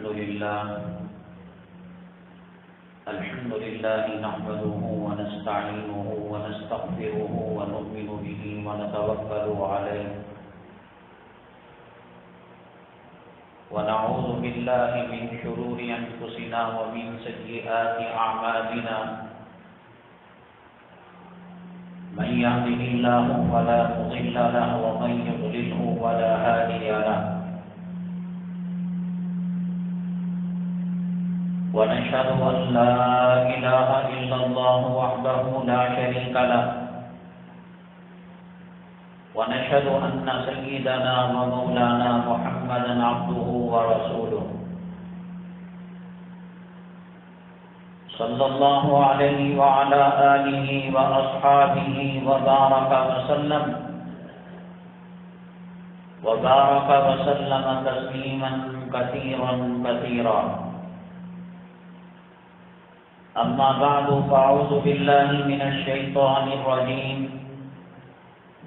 الحمد لله نحمده ونستعينه ونستغفره ونؤمن به ونتوكل عليه ونعوذ بالله من شرور أنفسنا ومن سيئات أعمالنا من يهده الله فلا مضل له ومن يضلله فلا هادي له ونشهد أن لا إله إلا الله وحده لا شريك له ونشهد أن سيدنا ومولانا محمدا عبده ورسوله صلى الله عليه وعلى آله وأصحابه وبارك وسلم تسليما كثيرا كثيرا. أما بعد فأعوذ بالله من الشيطان الرجيم.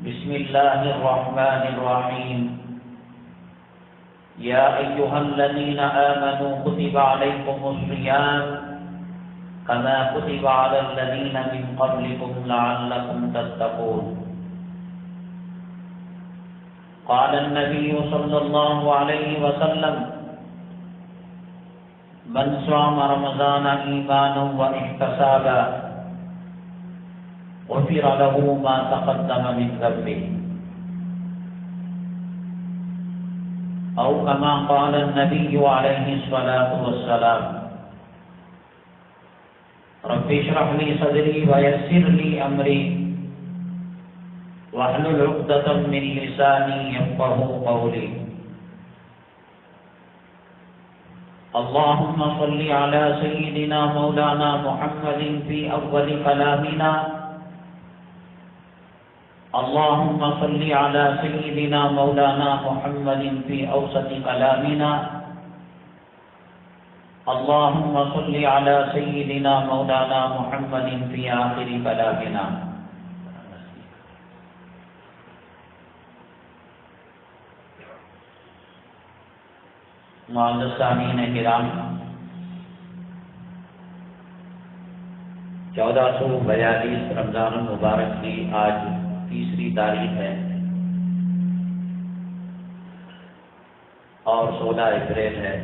بسم الله الرحمن الرحيم. يا أيها الذين آمنوا كتب عليكم الصيام كما كتب على الذين من قبلكم لعلكم تتقون. قال النبي صلى الله عليه وسلم من صام رمضان إيمانا واحتسابا غفر له ما تقدم من ذنبه أو كما قال النبي عليه الصلاة والسلام. رب اشرح لي صدري ويسر لي أمري واحلل عقدة من لساني يفقهوا قولي. اللهم صل على سيدنا مولانا محمد في أول كلامنا. اللهم صل على سيدنا مولانا محمد في أوسط كلامنا. اللهم صل على سيدنا مولانا محمد في آخر كلامنا. معزز سامعین کرام، 1442 رمضان المبارک کی آج تیسری تاریخ ہے اور 16 اپریل ہے.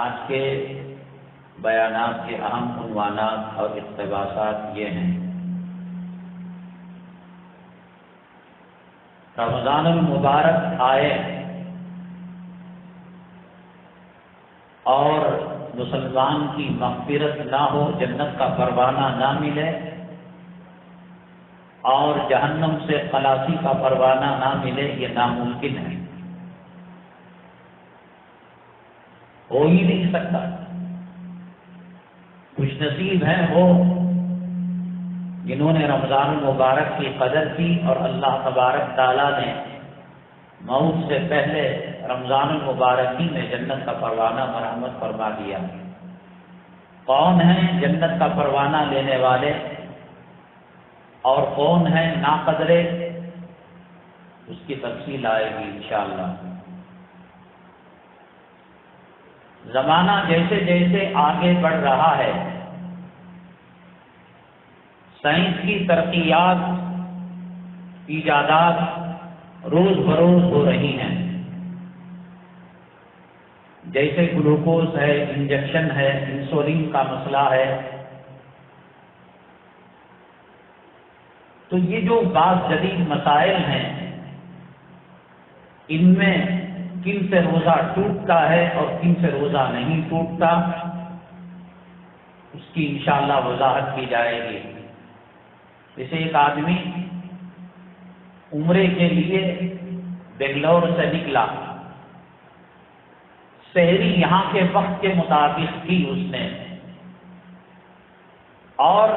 آج کے بیانات کے اہم عنوانات اور اقتباسات یہ ہیں. رمضان المبارک آئے اور مسلمان کی مغفرت نہ ہو، جنت کا پروانہ نہ ملے اور جہنم سے خلاصی کا پروانہ نہ ملے، یہ ناممکن ہے، ہو ہی نہیں سکتا. خوش نصیب ہیں وہ جنہوں نے رمضان المبارک کی قدر کی اور اللہ تبارک تعالیٰ نے موت سے پہلے رمضان المبارک ہی میں جنت کا پروانہ مرحمت فرما دیا. کون ہیں جنت کا پروانہ لینے والے اور کون ہیں ناقدرے، اس کی تفصیل آئے گی انشاءاللہ. زمانہ جیسے جیسے آگے بڑھ رہا ہے، سائنس کی ترقیات، ایجادات روز بروز ہو رہی ہیں. جیسے گلوکوز ہے، انجیکشن ہے، انسولین کا مسئلہ ہے. تو یہ جو بعض جدید مسائل ہیں، ان میں کن سے روزہ ٹوٹتا ہے اور کن سے روزہ نہیں ٹوٹتا، اس کی انشاءاللہ وضاحت کی جائے گی. جیسے ایک آدمی عمرے کے لیے بنگلور سے نکلا، سحری یہاں کے وقت کے مطابق کی اس نے، اور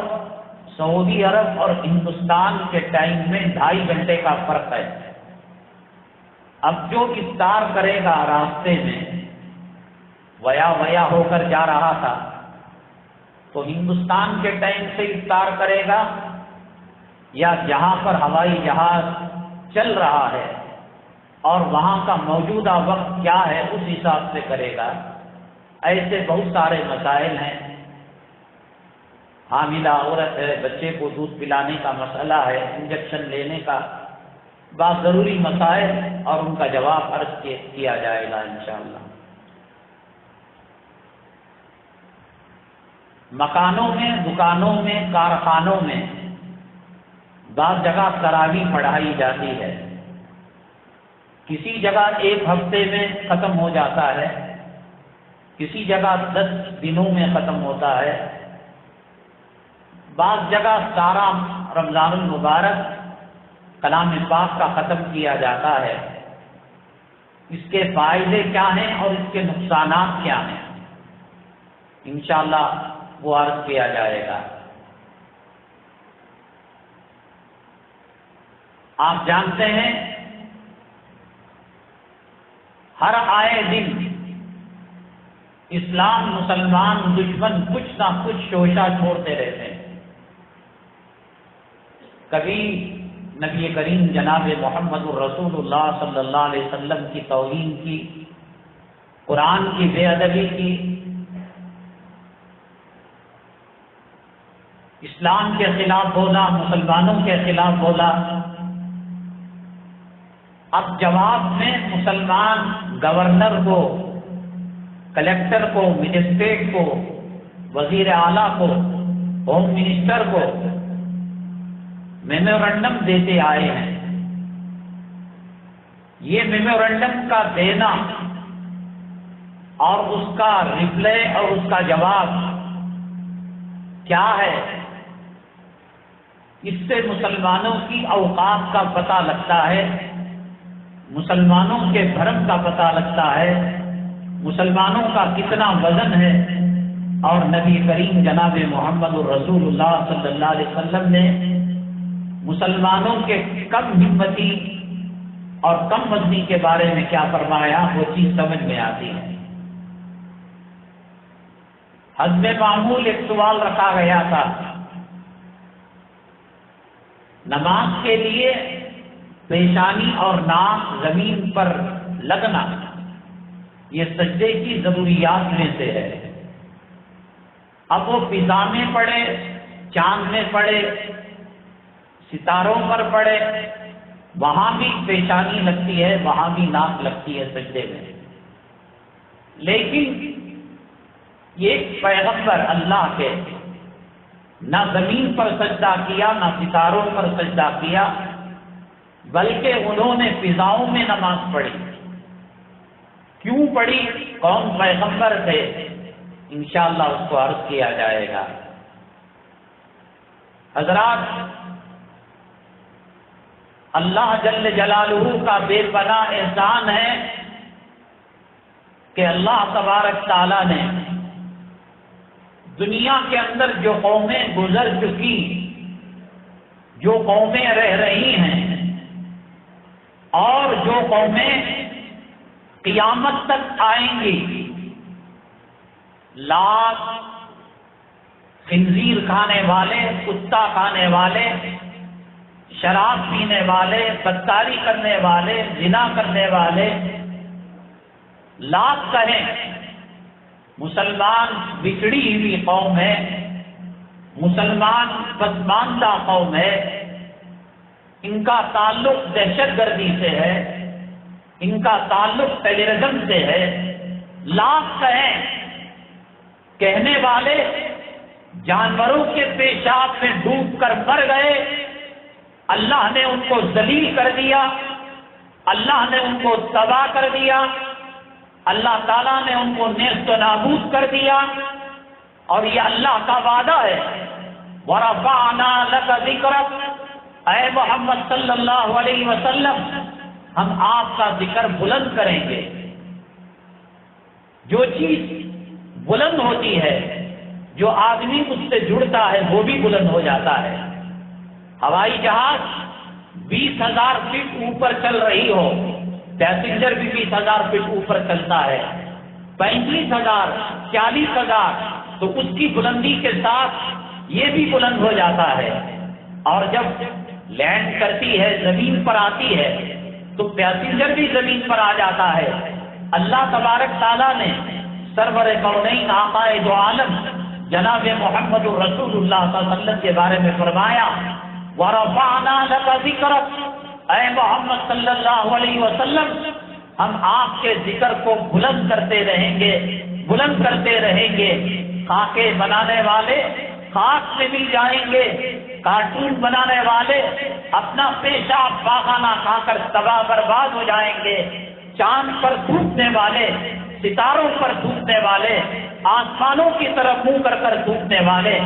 سعودی عرب اور ہندوستان کے ٹائم میں 2.5 گھنٹے کا فرق ہے. اب جو افطار کرے گا راستے میں ویا ہو کر جا رہا تھا تو ہندوستان کے ٹائم سے افطار کرے گا یا جہاں پر ہوائی جہاز چل رہا ہے اور وہاں کا موجودہ وقت کیا ہے اس حساب سے کرے گا۔ ایسے بہت سارے مسائل ہیں، حاملہ عورت ہے، بچے کو دودھ پلانے کا مسئلہ ہے، انجیکشن لینے کا، بعض ضروری مسائل اور ان کا جواب عرض کیا جائے گا انشاءاللہ۔ مکانوں میں، دکانوں میں، کارخانوں میں بعض جگہ تراویح پڑھائی جاتی ہے، کسی جگہ ایک ہفتے میں ختم ہو جاتا ہے، کسی جگہ 10 دنوں میں ختم ہوتا ہے، بعض جگہ سارا رمضان المبارک کلام پاک کا ختم کیا جاتا ہے۔ اس کے فائدے کیا ہیں اور اس کے نقصانات کیا ہیں، انشاءاللہ وہ عرض کیا جائے گا۔ آپ جانتے ہیں ہر آئے دن اسلام مسلمان دشمن کچھ نہ کچھ شوشہ چھوڑتے رہتے ہیں۔ کبھی نبی کریم جناب محمد الرسول اللہ صلی اللہ علیہ وسلم کی توہین کی، قرآن کی بے ادبی کی، اسلام کے خلاف بولا، مسلمانوں کے خلاف بولا۔ اب جواب میں مسلمان گورنر کو، کلیکٹر کو، مجسٹریٹ کو، وزیر اعلیٰ کو، ہوم منسٹر کو میمورنڈم دیتے آئے ہیں۔ یہ میمورنڈم کا دینا اور اس کا ریپلائی اور اس کا جواب کیا ہے، اس سے مسلمانوں کی اوقات کا پتہ لگتا ہے، مسلمانوں کے بھرم کا پتہ لگتا ہے، مسلمانوں کا کتنا وزن ہے۔ اور نبی کریم جناب محمد الرسول اللہ صلی اللہ علیہ وسلم نے مسلمانوں کے کم ہمتی اور کم وزنی کے بارے میں کیا فرمایا، وہ چیز سمجھ میں آتی ہے۔ حسب معمول ایک سوال رکھا گیا تھا، نماز کے لیے پیشانی اور ناک زمین پر لگنا یہ سجدے کی ضروریات میں سے ہے۔ اب وہ فضا میں پڑے، چاند میں پڑے، ستاروں پر پڑے، وہاں بھی پیشانی لگتی ہے، وہاں بھی ناک لگتی ہے سجدے میں۔ لیکن ایک پیغمبر اللہ کے نہ زمین پر سجدہ کیا، نہ ستاروں پر سجدہ کیا، بلکہ انہوں نے فضاؤں میں نماز پڑھی۔ کیوں پڑھی، کون پیغمبر تھے، انشاءاللہ اس کو عرض کیا جائے گا۔ حضرات، اللہ جل جلالہ کا بے پناہ احسان ہے کہ اللہ تبارک تعالیٰ نے دنیا کے اندر جو قومیں گزر چکی، جو قومیں رہ رہی ہیں اور جو قومیں قیامت تک آئیں گی، لاکھ خنزیر کھانے والے، کتا کھانے والے، شراب پینے والے، بدکاری کرنے والے، زنا کرنے والے، لاکھ کہیں، مسلمان بگڑی ہوئی قوم ہے، مسلمان پسماندہ قوم ہے، ان کا تعلق دہشت گردی سے ہے، ان کا تعلق ٹیررزم سے ہے، لاکھ کہیں، کہنے والے جانوروں کے پیشاب میں ڈوب کر مر گئے، اللہ نے ان کو ذلیل کر دیا، اللہ نے ان کو تباہ کر دیا، اللہ تعالیٰ نے ان کو نیست و نابود کر دیا۔ اور یہ اللہ کا وعدہ ہے، وَرَفَعْنَا لَكَ ذِكْرَكَ، اے محمد صلی اللہ علیہ وسلم، ہم آپ کا ذکر بلند کریں گے۔ جو چیز بلند ہوتی ہے، جو آدمی اس سے جڑتا ہے وہ بھی بلند ہو جاتا ہے۔ ہوائی جہاز 20,000 فٹ اوپر چل رہی ہو، پیسنجر بھی 20,000 فٹ اوپر چلتا ہے، 35,000، 40,000، تو اس کی بلندی کے ساتھ یہ بھی بلند ہو جاتا ہے۔ اور جب لینڈ کرتی ہے، زمین پر آتی ہے، تو پیسنجر بھی زمین پر آ جاتا ہے۔ اللہ تبارک تعالیٰ نے سرور کونین آقا دو عالم جناب محمد رسول اللہ صلی اللہ علیہ وسلم کے بارے میں فرمایا وَرَفَعْنَا لَكَ ذِكْرَكَ، اے محمد صلی اللہ علیہ وسلم ہم آپ کے ذکر کو بلند کرتے رہیں گے، بلند کرتے رہیں گے۔ خاکے بنانے والے خاک میں مل جائیں گے، کارٹون بنانے والے اپنا پیشاب پاخانہ کھا کر تباہ برباد ہو جائیں گے، چاند پر تھوکنے والے، ستاروں پر تھوکنے والے، آسمانوں کی طرف منہ کر کر تھوکنے والے،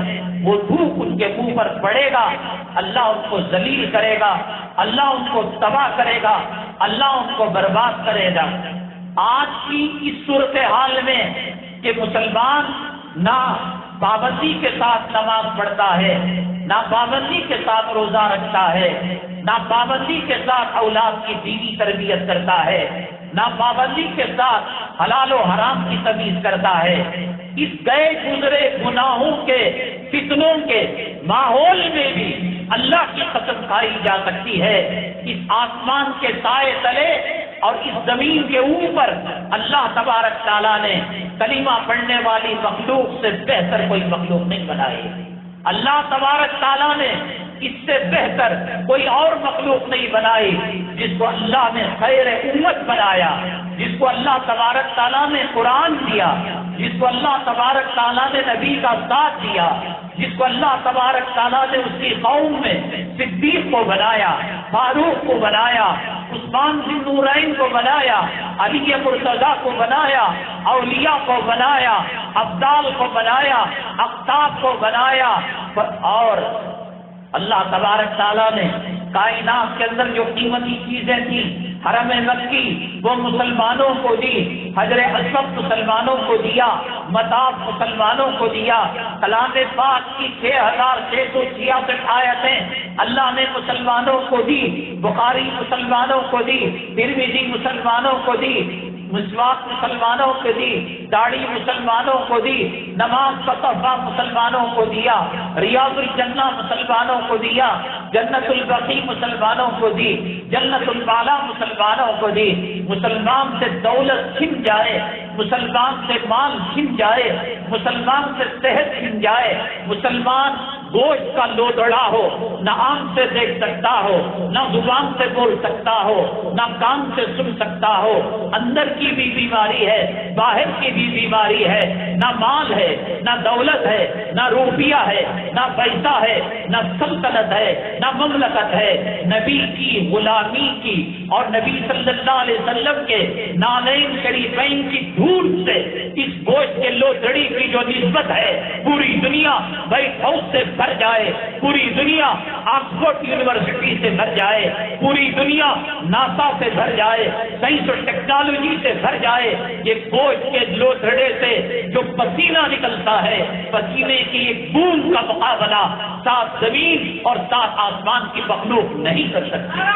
وہ تھوک ان کے منہ پر پڑے گا، اللہ ان کو ذلیل کرے گا، اللہ ان کو تباہ کرے گا، اللہ ان کو برباد کرے گا۔ آج کی اس صورتحال میں کہ مسلمان نہ پابندی کے ساتھ نماز پڑھتا ہے، نہ پابندی کے ساتھ روزہ رکھتا ہے، نہ پابندی کے ساتھ اولاد کی دینی تربیت کرتا ہے، نہ پابندی کے ساتھ حلال و حرام کی تمیز کرتا ہے، اس گئے گزرے گناہوں کے فتنوں کے ماحول میں بھی اللہ کی قسم کھائی جا سکتی ہے۔ اس آسمان کے سائے تلے اور اس زمین کے اوپر اللہ تبارک تعالیٰ نے کلمہ پڑھنے والی مخلوق سے بہتر کوئی مخلوق نہیں بنائی۔ اللہ تبارک تعالیٰ نے اس سے بہتر کوئی اور مخلوق نہیں بنائی، جس کو اللہ نے خیر امت بنایا، جس کو اللہ تبارک تعالیٰ نے قرآن دیا، جس کو اللہ تبارک تعالیٰ نے نبی کا ساتھ دیا، جس کو اللہ تبارک تعالیٰ نے اس کی قوم میں صدیق کو بنایا، فاروق کو بنایا، عثمان بن نورین کو بنایا، علی مرتضیٰ کو بنایا، اولیاء کو بنایا، ابدال کو بنایا، اقطاب کو بنایا، اور اللہ تبارک تعالیٰ نے کائنات کے اندر جو قیمتی چیزیں تھیں حرم مکی وہ مسلمانوں کو دی، حجر اسود مسلمانوں کو دیا، مطاف مسلمانوں کو دیا، کلام پاک کی 6666 آیتیں اللہ نے مسلمانوں کو دی، بخاری مسلمانوں کو دی، ترمذی مسلمانوں کو دی، مسواک مسلمانوں کو دی، داڑھی مسلمانوں کو دی، نماز کا تحفہ مسلمانوں کو دیا، ریاض الجنہ مسلمانوں کو دیا، جنت البقیع مسلمانوں کو دی، جنت البالا مسلمانوں کو دی۔ مسلمان سے دولت چھن جائے، مسلمان سے مال چھن جائے، مسلمان سے صحت چھن جائے، مسلمان گوشت کا لودڑا ہو، نہ آنکھ سے دیکھ سکتا ہو، نہ زبان سے بول سکتا ہو، نہ کان سے سن سکتا ہو، اندر کی بھی بیماری ہے، باہر کی بھی بیماری ہے، نہ مال ہے، نہ دولت ہے، نہ روپیہ ہے، نہ پیسہ ہے، نہ سلطنت ہے، نہ مملکت ہے، نبی کی غلامی کی اور نبی صلی اللہ علیہ وسلم کے نالین شریفین کی دھول سے اس گوشت کے لوتھڑی کی جو نسبت ہے پوری دنیا وائٹ ہاؤس سے بھر جائے، پوری دنیا آکسفورڈ یونیورسٹی سے بھر جائے، پوری دنیا ناسا سے بھر جائے، سائنس اور ٹیکنالوجی سے بھر جائے، یہ گوشت کے لوتھڑے سے جو پسینہ نکلتا ہے، پسینے کی ایک بوند کا مقابلہ سات زمین اور سات آسمان کی مخلوق نہیں کر سکتی۔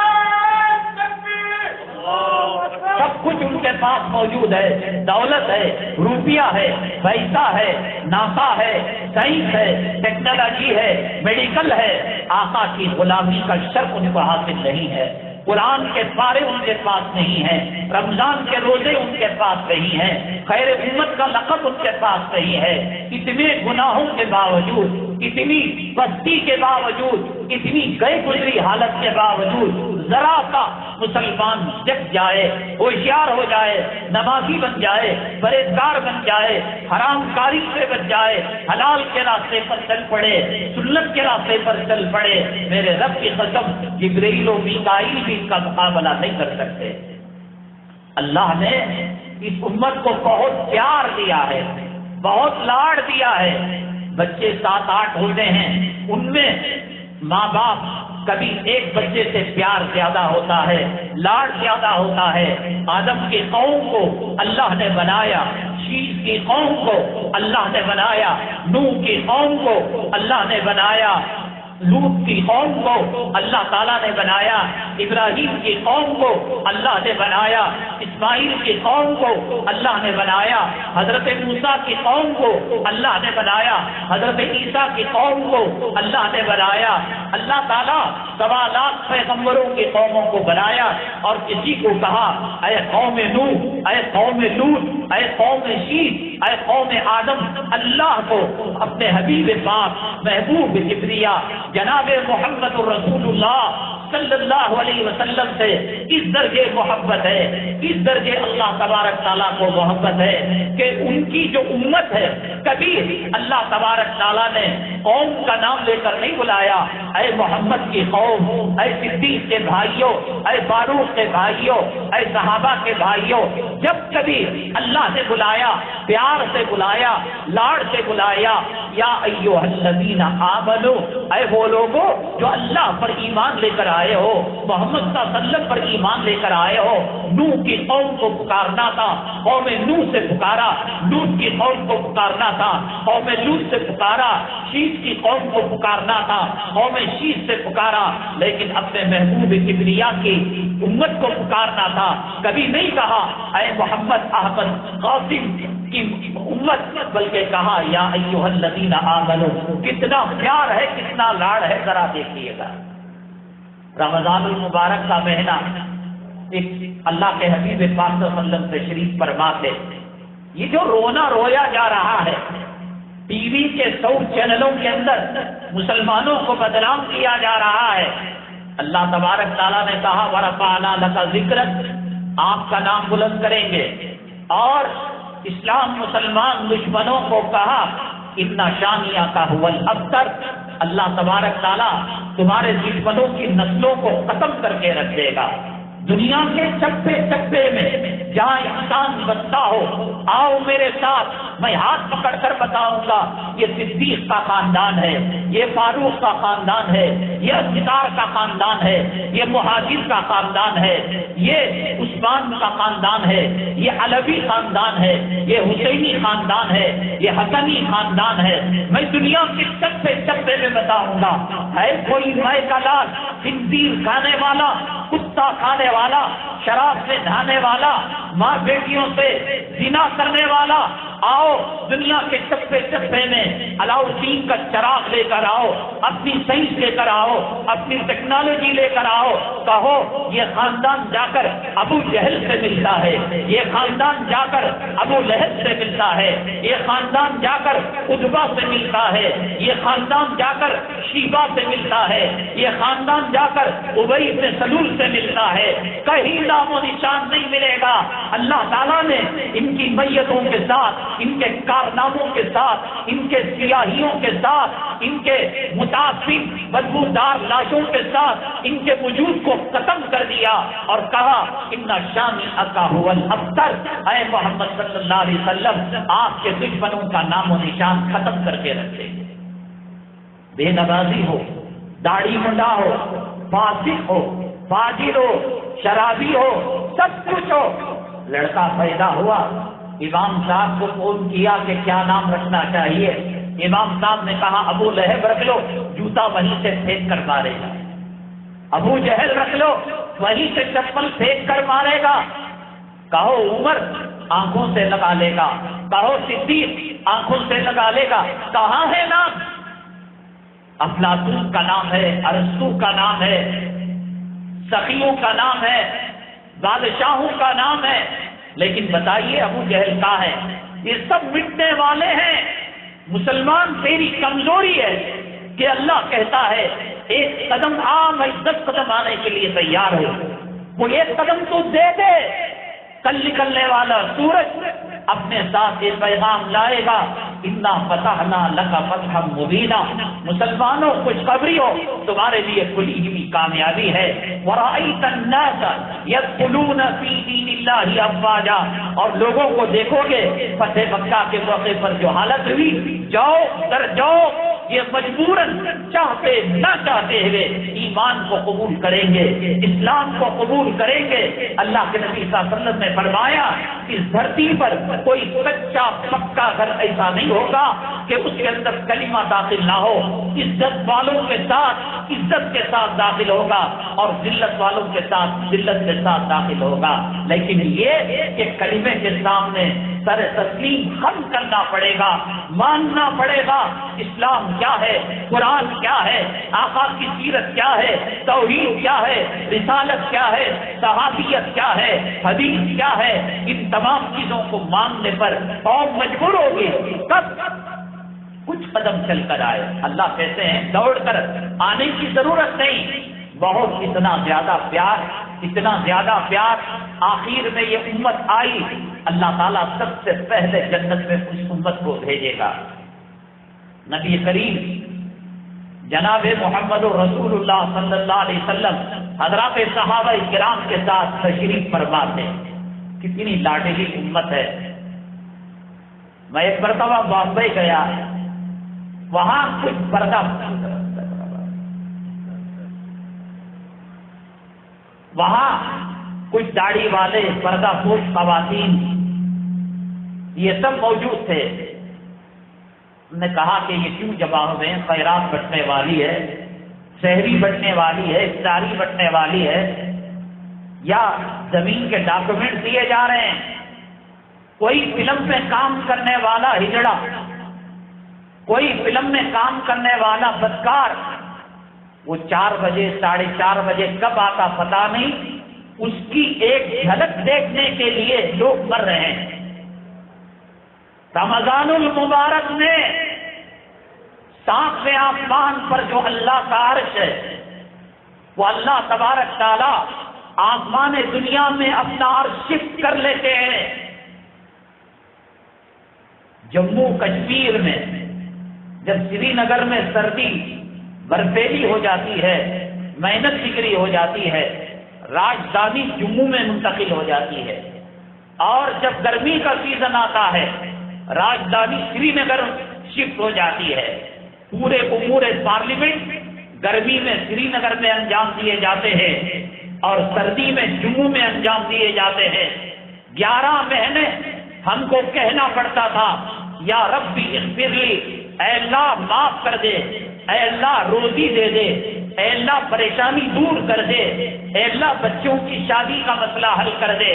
سب کچھ ان کے پاس موجود ہے، دولت ہے، روپیہ ہے، پیسہ ہے، ناسا ہے، سائنس ہے، ٹیکنالوجی ہے، میڈیکل ہے، آقا کی غلامی کا شرف ان کو حاصل نہیں ہے، قرآن کے پارے ان کے پاس نہیں ہیں، رمضان کے روزے ان کے پاس نہیں ہیں، خیر امت کا لقب ان کے پاس نہیں ہے۔ اتنے گناہوں کے باوجود، اتنی پستی کے باوجود، اتنی گئے گزری حالت کے باوجود ذرا سا مسلمان جگ جائے، ہوشیار ہو جائے، نمازی بن جائے، پرہیزگار بن جائے، حرام کاری سے بچ جائے، حلال کے راستے پر چل پڑے، سنت کے راستے پر چل پڑے، میرے رب کی قسم جبرائیل و میکائیل بھی اس کا مقابلہ نہیں کر سکتے۔ اللہ نے اس امت کو بہت پیار دیا ہے، بہت لاڑ دیا ہے۔ بچے 7-8 ہوتے ہیں، ان میں ماں باپ کبھی ایک بچے سے پیار زیادہ ہوتا ہے، لاڑ زیادہ ہوتا ہے۔ آدم کی قوم کو اللہ نے بنایا، شیش کی قوم کو اللہ نے بنایا، نوح کی قوم کو اللہ نے بنایا، لوط کی قوم کو اللہ تعالیٰ نے بنایا، ابراہیم کی قوم کو اللہ نے بنایا، اسماعیل کی قوم کو اللہ نے بنایا، حضرت موسیٰ کی قوم کو اللہ نے بنایا، حضرت عیسیٰ کی قوم کو اللہ نے بنایا۔ اللہ تعالیٰ 2 لاکھ پیغمبروں کی قوموں کو بنایا اور کسی کو کہا اے قوم نوح، اے قوم لوط، اے قوم شید، اے قوم آدم، اللہ کو اپنے حبیب پاک محبوب کبریا جناب محمد الرسول اللہ صلی اللہ علیہ وسلم سے اس درجے محبت ہے، اس درجے اللہ تبارک تعالیٰ کو محبت ہے کہ ان کی جو امت ہے، کبھی اللہ تبارک تعالیٰ نے قوم کا نام لے کر نہیں بلایا اے محمد کی قوم، اے صدیق کے بھائیوں، اے فاروق کے بھائیوں، اے صحابہ کے بھائیوں۔ جب کبھی اللہ نے بلایا، پیار سے بلایا، لاڑ سے بلایا، یا ایھا الذین آمنوا، اے وہ لوگوں جو اللہ پر ایمان لے کر آئے ہو، محمد صلی اللہ علیہ وسلم پر ایمان لے کر آئے ہو۔ نوح کی قوم کو پکارنا تھا، قوم نوح سے پکارا، لوط کی قوم کو پکارنا تھا، قوم لوط سے پکارا، شید کی قوم کو پکارنا تھا، قوم شید سے پکارا، لیکن اپنے محبوب کبریا کی امت کو پکارنا تھا۔ کبھی نہیں کہا اے محمد احمد قاسم کی امت، بلکہ کہا یا ایھا الذین آمنوا۔ کتنا پیار ہے، کتنا لاڑ ہے، ذرا دیکھیے گا۔ رمضان المبارک کا مہینہ، ایک اللہ کے حبیب پاک صلی اللہ علیہ وسلم تشریف فرما تھے۔ یہ جو رونا رویا جا رہا ہے، ٹی وی کے 100 چینلوں کے اندر مسلمانوں کو بدنام کیا جا رہا ہے، اللہ تبارک تعالیٰ نے کہا وَرَفَعْنَا لَكَ ذِكْرَكَ، آپ کا نام بلند کریں گے، اور اسلام مسلمان دشمنوں کو کہا اِنَّ شَانِئَكَ هُوَ الْأَبْتَرُ، اللہ تبارک تعالیٰ تمہارے دشمنوں کی نسلوں کو ختم کر کے رکھ دے گا۔ دنیا کے چپے چپے میں جہاں انسان بستا ہو، آؤ میرے ساتھ، میں ہاتھ پکڑ کر بتاؤں گا یہ صدیق کا خاندان ہے، یہ فاروق کا خاندان ہے، یہ ستار کا خاندان ہے، یہ مہاجر کا خاندان ہے، یہ عثمان کا خاندان ہے، یہ علوی خاندان ہے، یہ حسینی خاندان ہے، یہ حسنی خاندان ہے۔ میں دنیا کے چپے چپے میں بتاؤں گا۔ ہے کوئی مائے کا لال، خنزیر کھانے والا، کتا کھانے والا، شراب سے نہانے والا، ماں بیٹیوں سے زنا کرنے والا، آؤ دنیا کے چپے چپے میں علاؤالدین کا چراغ لے کر آؤ، اپنی سائنس لے کر آؤ، اپنی ٹیکنالوجی لے کر آؤ، کہو یہ خاندان جا کر ابو جہل سے ملتا ہے، یہ خاندان جا کر ابو لہب سے ملتا ہے، یہ خاندان جا کر عتبہ سے ملتا ہے، یہ خاندان جا کر شیبہ سے ملتا ہے، یہ خاندان جا کر ابی بن سلول سے ملتا ہے۔ کہیں نام و نشان نہیں ملے گا۔ اللہ تعالیٰ نے ان کی میتوں کے ساتھ، ان کے کارناموں کے ساتھ، ان کے سیاہیوں کے ساتھ، ان کے متعفن بدبودار لاشوں کے ساتھ ان کے وجود کو ختم کر دیا اور کہا ان شانئک ھو الابتر، اے محمد صلی اللہ علیہ وسلم آپ کے دشمنوں کا نام و نشان ختم کر کے رکھے۔ بے نمازی ہو، داڑھی منڈا ہو، فاسق ہو، فاجر ہو، شرابی ہو، سب کچھ ہو، لڑکا پیدا ہوا، امام صاحب کو فون کیا کہ کیا نام رکھنا چاہیے، امام صاحب نے کہا ابو لہب رکھ لو، جوتا وہیں سے پھینک کر مارے گا، ابو جہل رکھ لو، وہیں سے چپل پھینک کر مارے گا، کہو عمر آنکھوں سے لگا لے گا، کہو صدیق آنکھوں سے لگا لے گا۔ کہاں ہے نام؟ افلاطون کا نام ہے، ارسطو کا نام ہے، سخیوں کا نام ہے، بادشاہوں کا نام ہے، لیکن بتائیے ابو جہل کا ہے؟ یہ سب مٹنے والے ہیں۔ مسلمان تیری کمزوری ہے کہ اللہ کہتا ہے ایک قدم آ، میں 10 قدم آنے کے لیے تیار ہوں، وہ ایک قدم تو دے دے۔ کل نکلنے والا سورج اپنے ساتھ یہ پیغام لائے گا انا فتحنا لک فتحا مبینا، مسلمانوں خوشخبری ہو، تمہارے لیے کھلی ہوئی کامیابی ہے۔ ورأیت الناس یدخلون فی دین اللہ افواجا، اور لوگوں کو دیکھو گے فتح مکہ کے موقع پر جو حالت ہوئی، جاؤ در جاؤ یہ مجبوراً چاہتے نہ چاہتے ہوئے ایمان کو قبول کریں گے، اسلام کو قبول کریں گے۔ اللہ کے نبی صلی اللہ علیہ وسلم نے فرمایا اس دھرتی پر کوئی سچا پکا گھر ایسا نہیں ہوگا کہ اس کے اندر کلمہ داخل نہ ہو، عزت والوں کے ساتھ عزت کے ساتھ داخل ہوگا اور ذلت والوں کے ساتھ ذلت کے ساتھ داخل ہوگا، لیکن یہ کہ کلمے کے سامنے سر تسلیم خم کرنا پڑے گا، ماننا پڑے گا اسلام کیا ہے، قرآن کیا ہے، آقا کی سیرت کیا ہے، توحید کیا ہے، رسالت کیا ہے، صحابیت کیا ہے، حدیث کیا ہے۔ ان تمام چیزوں کو ماننے پر قوم مجبور ہوگی، تب کچھ قدم چل کر آئے۔ اللہ کہتے ہیں دوڑ کر آنے کی ضرورت نہیں، بہت اتنا زیادہ پیار آخر میں یہ امت آئی، اللہ تعالیٰ سب سے پہلے جنت میں اس امت کو بھیجے گا۔ نبی کریم جناب محمد رسول اللہ صلی اللہ علیہ وسلم حضرات صحابہ کرام کے ساتھ تشریف فرما تھے۔ کتنی لاڈلی امت ہے۔ میں ایک مرتبہ بامبئی گیا، وہاں کچھ پردہ وہاں کچھ داڑھی والے پردہ پوش خواتین یہ سب موجود تھے۔ نے کہا کہ یہ کیوں جمع ہوئے ہیں؟ خیرات بٹنے والی ہے، سحری بٹنے والی ہے، افطاری بٹنے والی ہے، یا زمین کے ڈاکومنٹ دیے جا رہے ہیں؟ کوئی فلم میں کام کرنے والا ہجڑا، کوئی فلم میں کام کرنے والا بدکار، وہ 4 بجے 4:30 بجے کب آتا پتا نہیں، اس کی ایک جھلک دیکھنے کے لیے لوگ مر رہے ہیں۔ رمضان المبارک میں 7ویں آسمان پر جو اللہ کا عرش ہے، وہ اللہ تبارک تعالی آسمان دنیا میں اپنا عرش شفٹ کر لیتے ہیں۔ جموں کشمیر میں جب سری نگر میں سردی برفیلی ہو جاتی ہے، محنت ڈگری ہو جاتی ہے، راجدھانی جموں میں منتقل ہو جاتی ہے، اور جب گرمی کا سیزن آتا ہے راجدھانی سری نگر شفٹ ہو جاتی ہے۔ پورے امور پارلیمنٹ گرمی میں سری نگر میں انجام دیے جاتے ہیں اور سردی میں جموں میں انجام دیے جاتے ہیں۔ 11 مہینے ہم کو کہنا پڑتا تھا یا ربی اغفر لی، اے اللہ معاف کر دے، اے اللہ روزی دے دے، اے اللہ پریشانی دور کر دے، اے اللہ بچوں کی شادی کا مسئلہ حل کر دے۔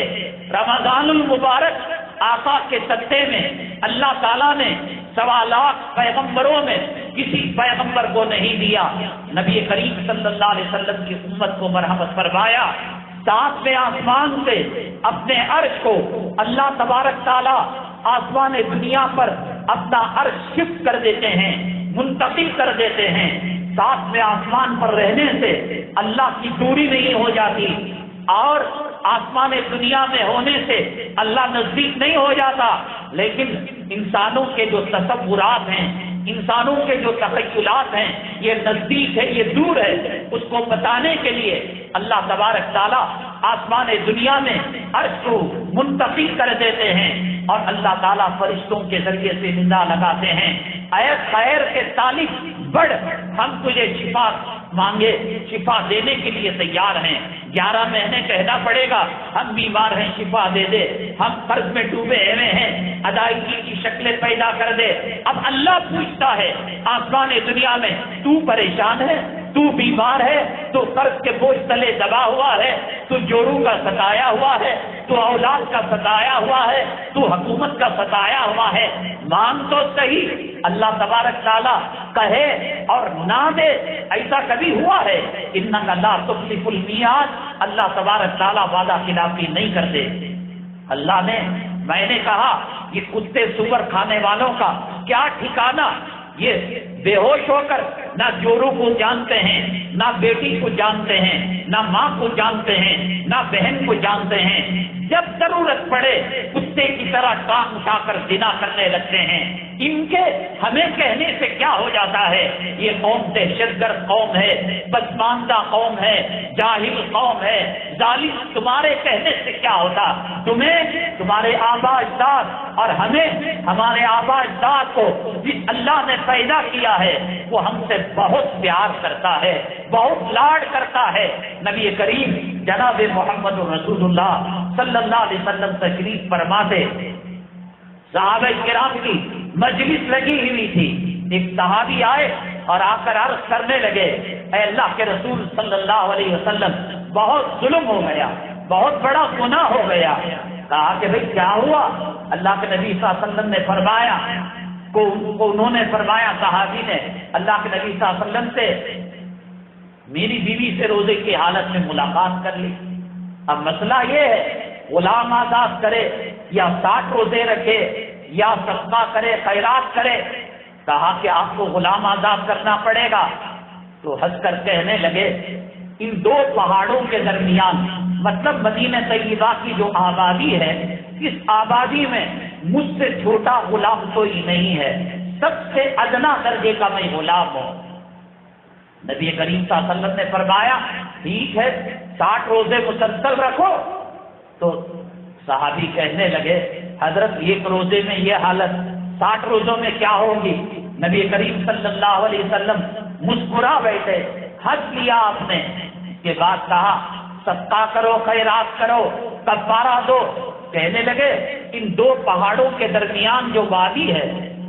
رمضان المبارک آقا کے سطح میں اللہ تعالیٰ نے 1.25 لاکھ پیغمبروں میں کسی پیغمبر کو نہیں دیا۔ نبی کریم صلی اللہ علیہ وسلم کی امت کو مرحمت فرمایا۔ 7ویں آسمان سے اپنے عرش کو اللہ تبارک تعالیٰ آسمان دنیا پر اپنا عرش شفٹ کر دیتے ہیں، منتقل کر دیتے ہیں۔ 7ویں آسمان پر رہنے سے اللہ کی دوری نہیں ہو جاتی، اور آسمان دنیا میں ہونے سے اللہ نزدیک نہیں ہو جاتا، لیکن انسانوں کے جو تصورات ہیں، انسانوں کے جو تخیلات ہیں، یہ نزدیک ہے یہ دور ہے، اس کو بتانے کے لیے اللہ تبارک تعالیٰ آسمان دنیا میں عرش کو منتقل کر دیتے ہیں، اور اللہ تعالیٰ فرشتوں کے ذریعے سے ندا لگاتے ہیں، اے خیر کے طالب بڑھ، ہم تجھے شفا مانگے، شفا دینے کے لیے تیار ہیں۔ 11 مہینے کہنا پڑے گا ہم بیمار ہیں شفا دے دے، ہم قرض میں ڈوبے ہوئے ہیں ادائیگی کی شکلیں پیدا کر دے۔ اب اللہ پوچھتا ہے آسمان دنیا میں، تو پریشان ہے، تو بیمار ہے، تو قرض کے بوجھ تلے دبا ہوا ہے، تو جوڑوں کا ستایا ہوا ہے، تو اولاد کا ستایا ہوا ہے، تو حکومت کا ستایا ہوا ہے، مان تو صحیح۔ اللہ تبارک تعالیٰ کہے اور نہ دے، ایسا کبھی ہوا ہے؟ انک لا تخلف المیعاد، اللہ تبارک تعالیٰ وعدہ خلافی نہیں کرتے۔ اللہ نے، میں نے کہا یہ کتے سور کھانے والوں کا کیا ٹھکانہ، یہ بے ہوش ہو کر نہ جوڑوں کو جانتے ہیں، نہ بیٹی کو جانتے ہیں، نہ ماں کو جانتے ہیں، نہ بہن کو جانتے ہیں، جب ضرورت پڑے کتے کی طرح ٹانگ اٹھا کر زنا کرنے لگتے ہیں۔ ان کے ہمیں کہنے سے کیا ہو جاتا ہے؟ یہ قوم دہشت گرد قوم ہے، پسماندہ قوم ہے، جاہل قوم ہے، ظالم، تمہارے کہنے سے کیا ہوتا؟ تمہیں تمہارے آبا اجداد اور ہمیں ہمارے آبا اجداد کو جس اللہ نے پیدا کیا ہے وہ ہم سے بہت پیار کرتا ہے، بہت لاڈ کرتا ہے۔ نبی کریم جناب محمد رسول اللہ صلی اللہ علیہ وسلم تشریف فرماتے، صحابہ کرام کی مجلس لگی ہوئی تھی، ایک صحابی آئے اور آ کر عرض کرنے لگے، اے اللہ کے رسول صلی اللہ علیہ وسلم، بہت ظلم ہو گیا، بہت بڑا گناہ ہو گیا۔ کہا کہ بھئی کیا ہوا؟ اللہ کے نبی صلی اللہ علیہ وسلم نے فرمایا انہوں نے فرمایا، صحابی نے اللہ کے نبی صلی اللہ علیہ وسلم سے میری بیوی سے روزے کی حالت میں ملاقات کر لی۔ اب مسئلہ یہ ہے غلام آزاد کرے یا 60 روزے رکھے یا صدقہ کرے، خیرات کرے۔ کہا کہ آپ کو غلام آزاد کرنا پڑے گا۔ تو ہنس کر کہنے لگے، ان دو پہاڑوں کے درمیان، مطلب مدینہ طیبہ کی جو آبادی ہے، اس آبادی میں مجھ سے چھوٹا غلام کوئی نہیں ہے، سب سے ادنا درجے کا میں غلام ہوں۔ نبی کریم صلی اللہ علیہ وسلم نے فرمایا، ٹھیک ہے 60 روزے مسلسل رکھو۔ تو صحابی کہنے لگے، حضرت ایک روزے میں یہ حالت، 60 روزوں میں کیا ہوگی؟ نبی کریم صلی اللہ علیہ وسلم مسکرا بیٹھے، ہنس لیا آپ نے۔ اس کے بعد کہا، صدقہ کرو، خیرات کرو، کفارہ دو۔ کہنے لگے، ان دو پہاڑوں کے درمیان جو وادی ہے،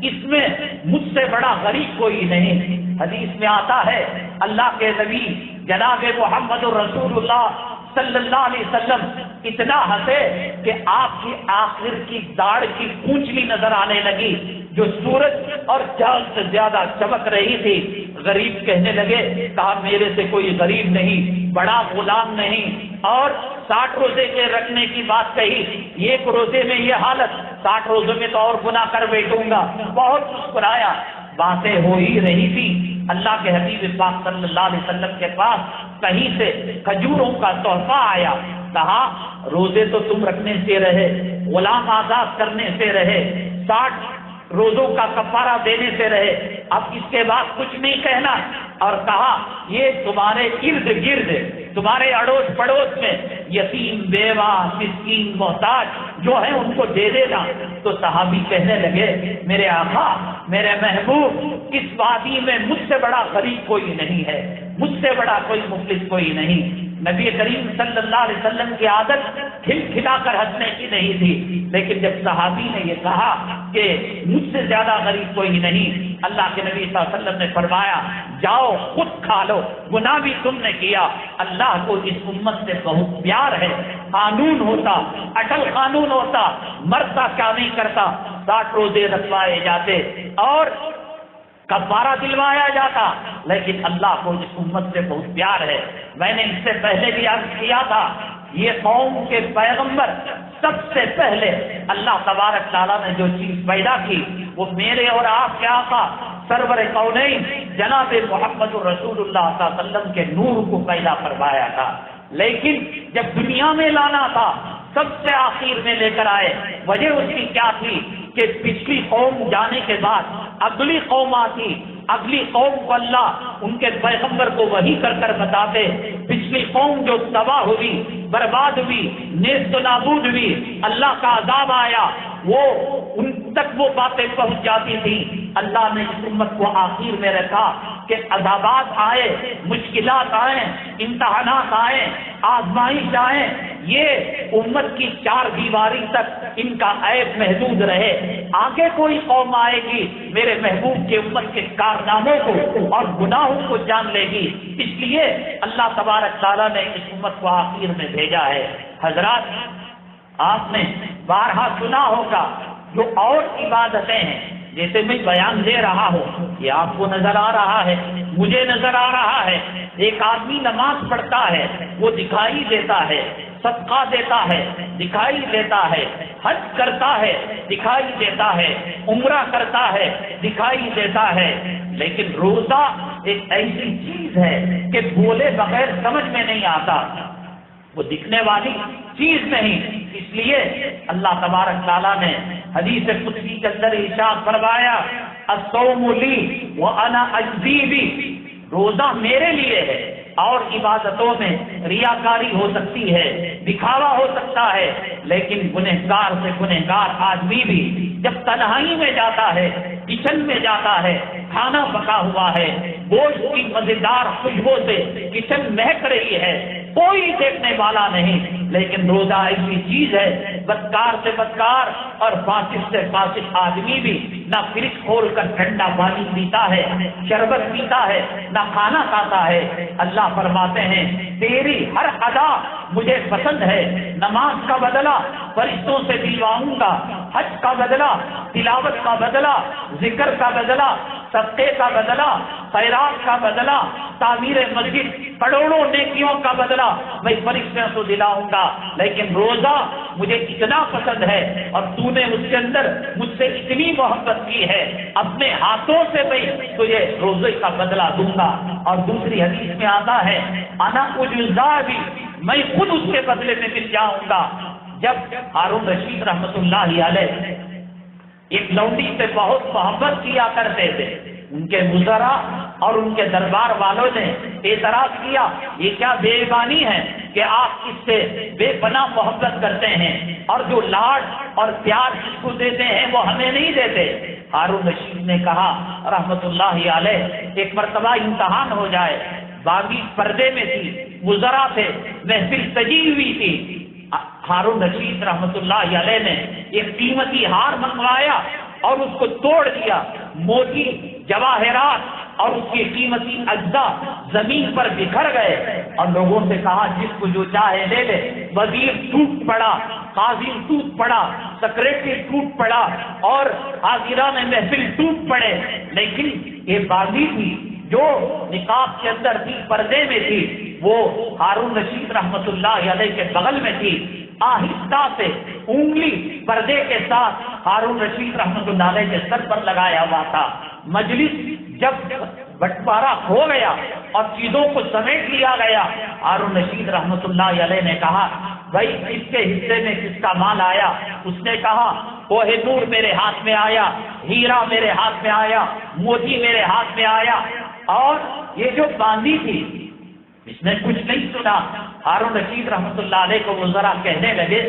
اس میں مجھ سے بڑا غریب کوئی نہیں۔ حدیث میں آتا ہے، اللہ کے نبی جناب محمد رسول اللہ صلی اللہ علیہ وسلم اتنا ہنسے کہ آپ کی آخر کی داڑھ کی پونچھلی نظر آنے لگی، جو سورج اور چاند سے زیادہ چمک رہی تھی۔ غریب کہنے لگے، کہا میرے سے کوئی غریب نہیں، بڑا غلام نہیں، اور 60 روزے کے رکھنے کی بات کہی، ایک روزے میں یہ حالت، 60 روزوں میں تو اور گناہ کر بیٹھوں گا۔ بہت مسکرایا۔ باتیں ہو ہی رہی تھی، اللہ کے حبیب پاک صلی اللہ علیہ وسلم کے پاس کہیں سے کھجوروں کا تحفہ آیا۔ کہا، روزے تو تم رکھنے سے رہے، غلام آزاد کرنے سے رہے، 60 روزوں کا کفارہ دینے سے رہے، اب اس کے بعد کچھ نہیں کہنا۔ اور کہا، یہ تمہارے ارد گرد، تمہارے اڑوس پڑوس میں یتیم، بیوہ، مسکین، محتاج جو ہیں ان کو دے دینا۔ تو صحابی کہنے لگے، میرے آقا، میرے محبوب، اس وادی میں مجھ سے بڑا غریب کوئی نہیں ہے، مجھ سے بڑا کوئی مفلس کوئی نہیں۔ نبی کریم صلی اللہ علیہ وسلم کی عادت کھل کھلا کر ہنسنے کی نہیں تھی، لیکن جب صحابی نے یہ کہا کہ مجھ سے زیادہ غریب کوئی نہیں، اللہ کے نبی صلی اللہ علیہ وسلم نے فرمایا، جاؤ خود کھا لو، گناہ بھی تم نے کیا۔ اللہ کو اس امت سے بہت پیار ہے۔ قانون ہوتا، اٹل قانون ہوتا، مرتا کیا نہیں کرتا، 60 روزے رکھوائے جاتے اور کفارہ دلوایا جاتا، لیکن اللہ کو اس امت سے بہت پیار ہے۔ میں نے اس سے پہلے بھی عرض کیا تھا، یہ قوم کے پیغمبر سب سے پہلے اللہ تبارک تعالیٰ نے جو چیز پیدا کی وہ میرے اور آپ کے آقا سرور کونین جناب محمد رسول اللہ صلی اللہ علیہ وسلم کے نور کو پیدا فرمایا تھا، لیکن جب دنیا میں لانا تھا سب سے آخر میں لے کر آئے۔ وجہ اس کی کیا تھی کہ پچھلی قوم جانے کے بعد اگلی قوم آتی، اگلی قوم کو اللہ ان کے پیغمبر کو وحی کر کر بتاتے، پچھلی قوم جو تباہ ہوئی، برباد ہوئی، نیست و نابود ہوئی، اللہ کا عذاب آیا، وہ ان تک وہ باتیں پہنچ جاتی تھی۔ اللہ نے اس امت کو آخر میں رکھا کہ عذابات آئے، مشکلات آئیں، امتحانات آئیں، آزمائش آئیں، یہ امت کی 4 دیواری تک ان کا عیب محدود رہے۔ آگے کوئی قوم آئے گی میرے محبوب کے امت کے کارناموں کو اور گناہوں کو جان لے گی، اس لیے اللہ تبارک تعالیٰ نے اس امت کو آخر میں بھیجا ہے۔ حضرات، آپ نے بارہا سنا ہوگا جو اور عبادتیں ہیں، جیسے میں بیان دے رہا ہوں، یہ آپ کو نظر آ رہا ہے، مجھے نظر آ رہا ہے۔ ایک آدمی نماز پڑھتا ہے، وہ دکھائی دیتا ہے، صدقہ دیتا ہے، دکھائی دیتا ہے، حج کرتا ہے، دکھائی دیتا ہے، عمرہ کرتا ہے، دکھائی دیتا ہے، لیکن روزہ ایک ایسی چیز ہے کہ بولے بغیر سمجھ میں نہیں آتا، وہ دکھنے والی چیز نہیں۔ اس لیے اللہ تبارک تعالیٰ نے حدیث قدسی کے اندر ارشاد فرمایا الصوم لی وانا اجزی بی، روزہ میرے لیے ہے اور عبادتوں میں ریاکاری ہو سکتی ہے، دکھاوا ہو سکتا ہے، لیکن گنہگار سے گنہگار آدمی بھی جب تنہائی میں جاتا ہے، کچن میں جاتا ہے، کھانا پکا ہوا ہے، گوشت کی مزیدار خوشبو سے کچن مہک رہی ہے، کوئی دیکھنے والا نہیں، لیکن روزہ ایسی چیز ہے بدکار سے بدکار اور فاسق سے فاسق آدمی بھی نہ فریج کھول کر ٹھنڈا پانی پیتا ہے، شربت پیتا ہے، نہ کھانا کھاتا ہے۔ اللہ فرماتے ہیں تیری ہر ادا مجھے پسند ہے، نماز کا بدلہ فرشتوں سے دلواؤں گا، حج کا بدلہ، تلاوت کا بدلہ، ذکر کا بدلہ، صدقے کا بدلہ، خیرات کا بدلہ، تعمیر مسجد، کروڑوں نیکیوں کا بدلہ میں فرشتوں کو دلاؤں گا۔ لیکن روزہ مجھے اتنا پسند ہے اور تو نے اس کے اندر مجھ سے اتنی محبت کی ہے، اپنے ہاتھوں سے میں تجھے روزے کا بدلہ دوں گا۔ اور دوسری حدیث میں آتا ہے انا اجزا بھی، میں خود اس کے بدلے میں مل جاؤں گا۔ جب ہارون رشید رحمت اللہ علیہ ایک لونڈی سے بہت محبت کیا کرتے تھے، ان کے وزراء اور ان کے دربار والوں نے اعتراض کیا یہ کیا بے ایمانی ہے کہ آپ اس سے بے پناہ محبت کرتے ہیں اور جو لاڈ اور پیار جس کو دیتے ہیں وہ ہمیں نہیں دیتے۔ ہارون رشید نے کہا رحمت اللہ علیہ ایک مرتبہ امتحان ہو جائے، باغی پردے میں تھی، وزراء تھے، محفل سجی ہوئی تھی، ہارون رشید رحمت اللہ علیہ نے ایک قیمتی ہار منگوایا اور اس کو توڑ دیا، موتی جواہرات اور اس کی قیمتی اجزاء زمین پر بکھر گئے اور لوگوں سے کہا جس کو جو چاہے لے لے۔ وزیر ٹوٹ پڑا، قاضی ٹوٹ پڑا، سیکرٹری ٹوٹ پڑا اور حاضران محفل ٹوٹ پڑے، لیکن یہ باغی تھی جو نقاب کے اندر تھی، پردے میں تھی، وہ ہارون رشید رحمت اللہ علیہ کے بغل میں تھی۔ آہستہ سے انگلی پردے کے ساتھ ہارون رشید رحمت اللہ علیہ کے سر پر لگایا ہوا تھا۔ مجلس جب بٹوارا ہو گیا اور چیزوں کو سمیٹ لیا گیا، ہارون رشید رحمت اللہ علیہ نے کہا بھائی کس کے حصے میں کس کا مال آیا؟ اس نے کہا کوہ نور میرے ہاتھ میں آیا، ہیرا میرے ہاتھ میں آیا، موتی میرے ہاتھ میں آیا۔ اور یہ جو باندھی تھی اس نے کچھ نہیں سنا۔ ہارون رشید رحمت اللہ علیہ کو وہ ذرا کہنے لگے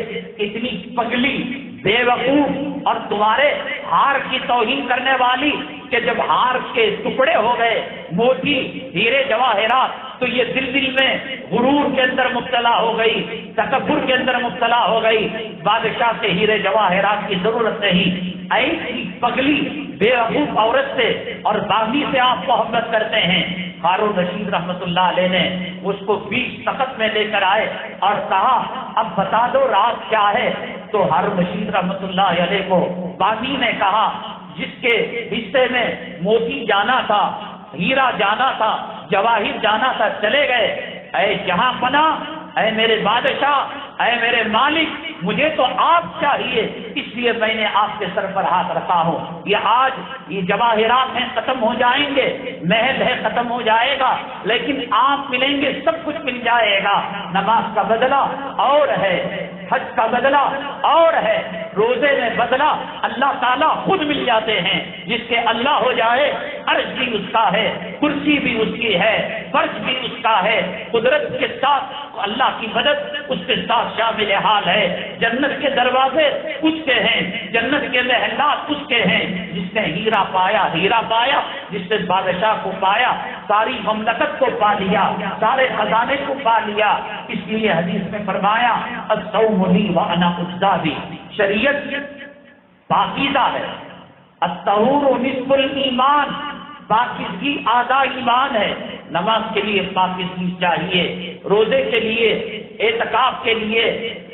اتنی پگلی، بے وقوف اور تمہارے ہار کی توہین کرنے والی کہ جب ہار کے ٹکڑے ہو گئے، موتی ہیرے جواہرات، تو یہ دل میں غرور کے اندر مبتلا ہو گئی، تکبر کے اندر مبتلا ہو گئی، بادشاہ سے ہیرے جواہرات کی ضرورت نہیں۔ ایسی پگلی بے وقوف عورت سے اور باغی سے آپ محبت کرتے ہیں۔ ہارون رشید رحمت اللہ علیہ نے اس کو بیچ تخت میں لے کر آئے اور کہا اب بتا دو راز کیا ہے؟ تو ہارون رشید رحمت اللہ علیہ کو باغی نے کہا جس کے حصے میں موتی جانا تھا، ہیرا جانا تھا، جواہر جانا تھا، چلے گئے۔ اے جہاں پناہ، اے میرے بادشاہ، اے میرے مالک، مجھے تو آپ چاہیے، اس لیے میں نے آپ کے سر پر ہاتھ رکھا ہوں۔ یہ آج یہ جواہرات ہیں ختم ہو جائیں گے، محل ہے ختم ہو جائے گا، لیکن آپ ملیں گے سب کچھ مل جائے گا۔ نماز کا بدلہ اور ہے، حج کا بدلہ اور ہے، روزے میں بدلہ اللہ تعالیٰ خود مل جاتے ہیں۔ جس کے اللہ ہو جائے عرش بھی اس کا ہے، کرسی بھی اس کی ہے، فرش بھی اس کا ہے، قدرت کے ساتھ اللہ کی مدد اس کے ساتھ شامل حال ہے۔ جنت کے دروازے اس کے ہیں، جنت کے محلات اس کے ہیں۔ جس نے ہیرا پایا ہیرا پایا، جس نے بادشاہ کو پایا ساری مملکت کو پا لیا، سارے خزانے کو پا لیا۔ اس لیے حدیث میں فرمایا الصوم لی وانا اجزا بہ، شریعت پاکیزہ ہے۔ الطہور نصف الایمان، پاکیزگی آدھا ایمان ہے۔ نماز کے لیے پاکیزگی چاہیے، روزے کے لیے، اعتکاف کے لیے،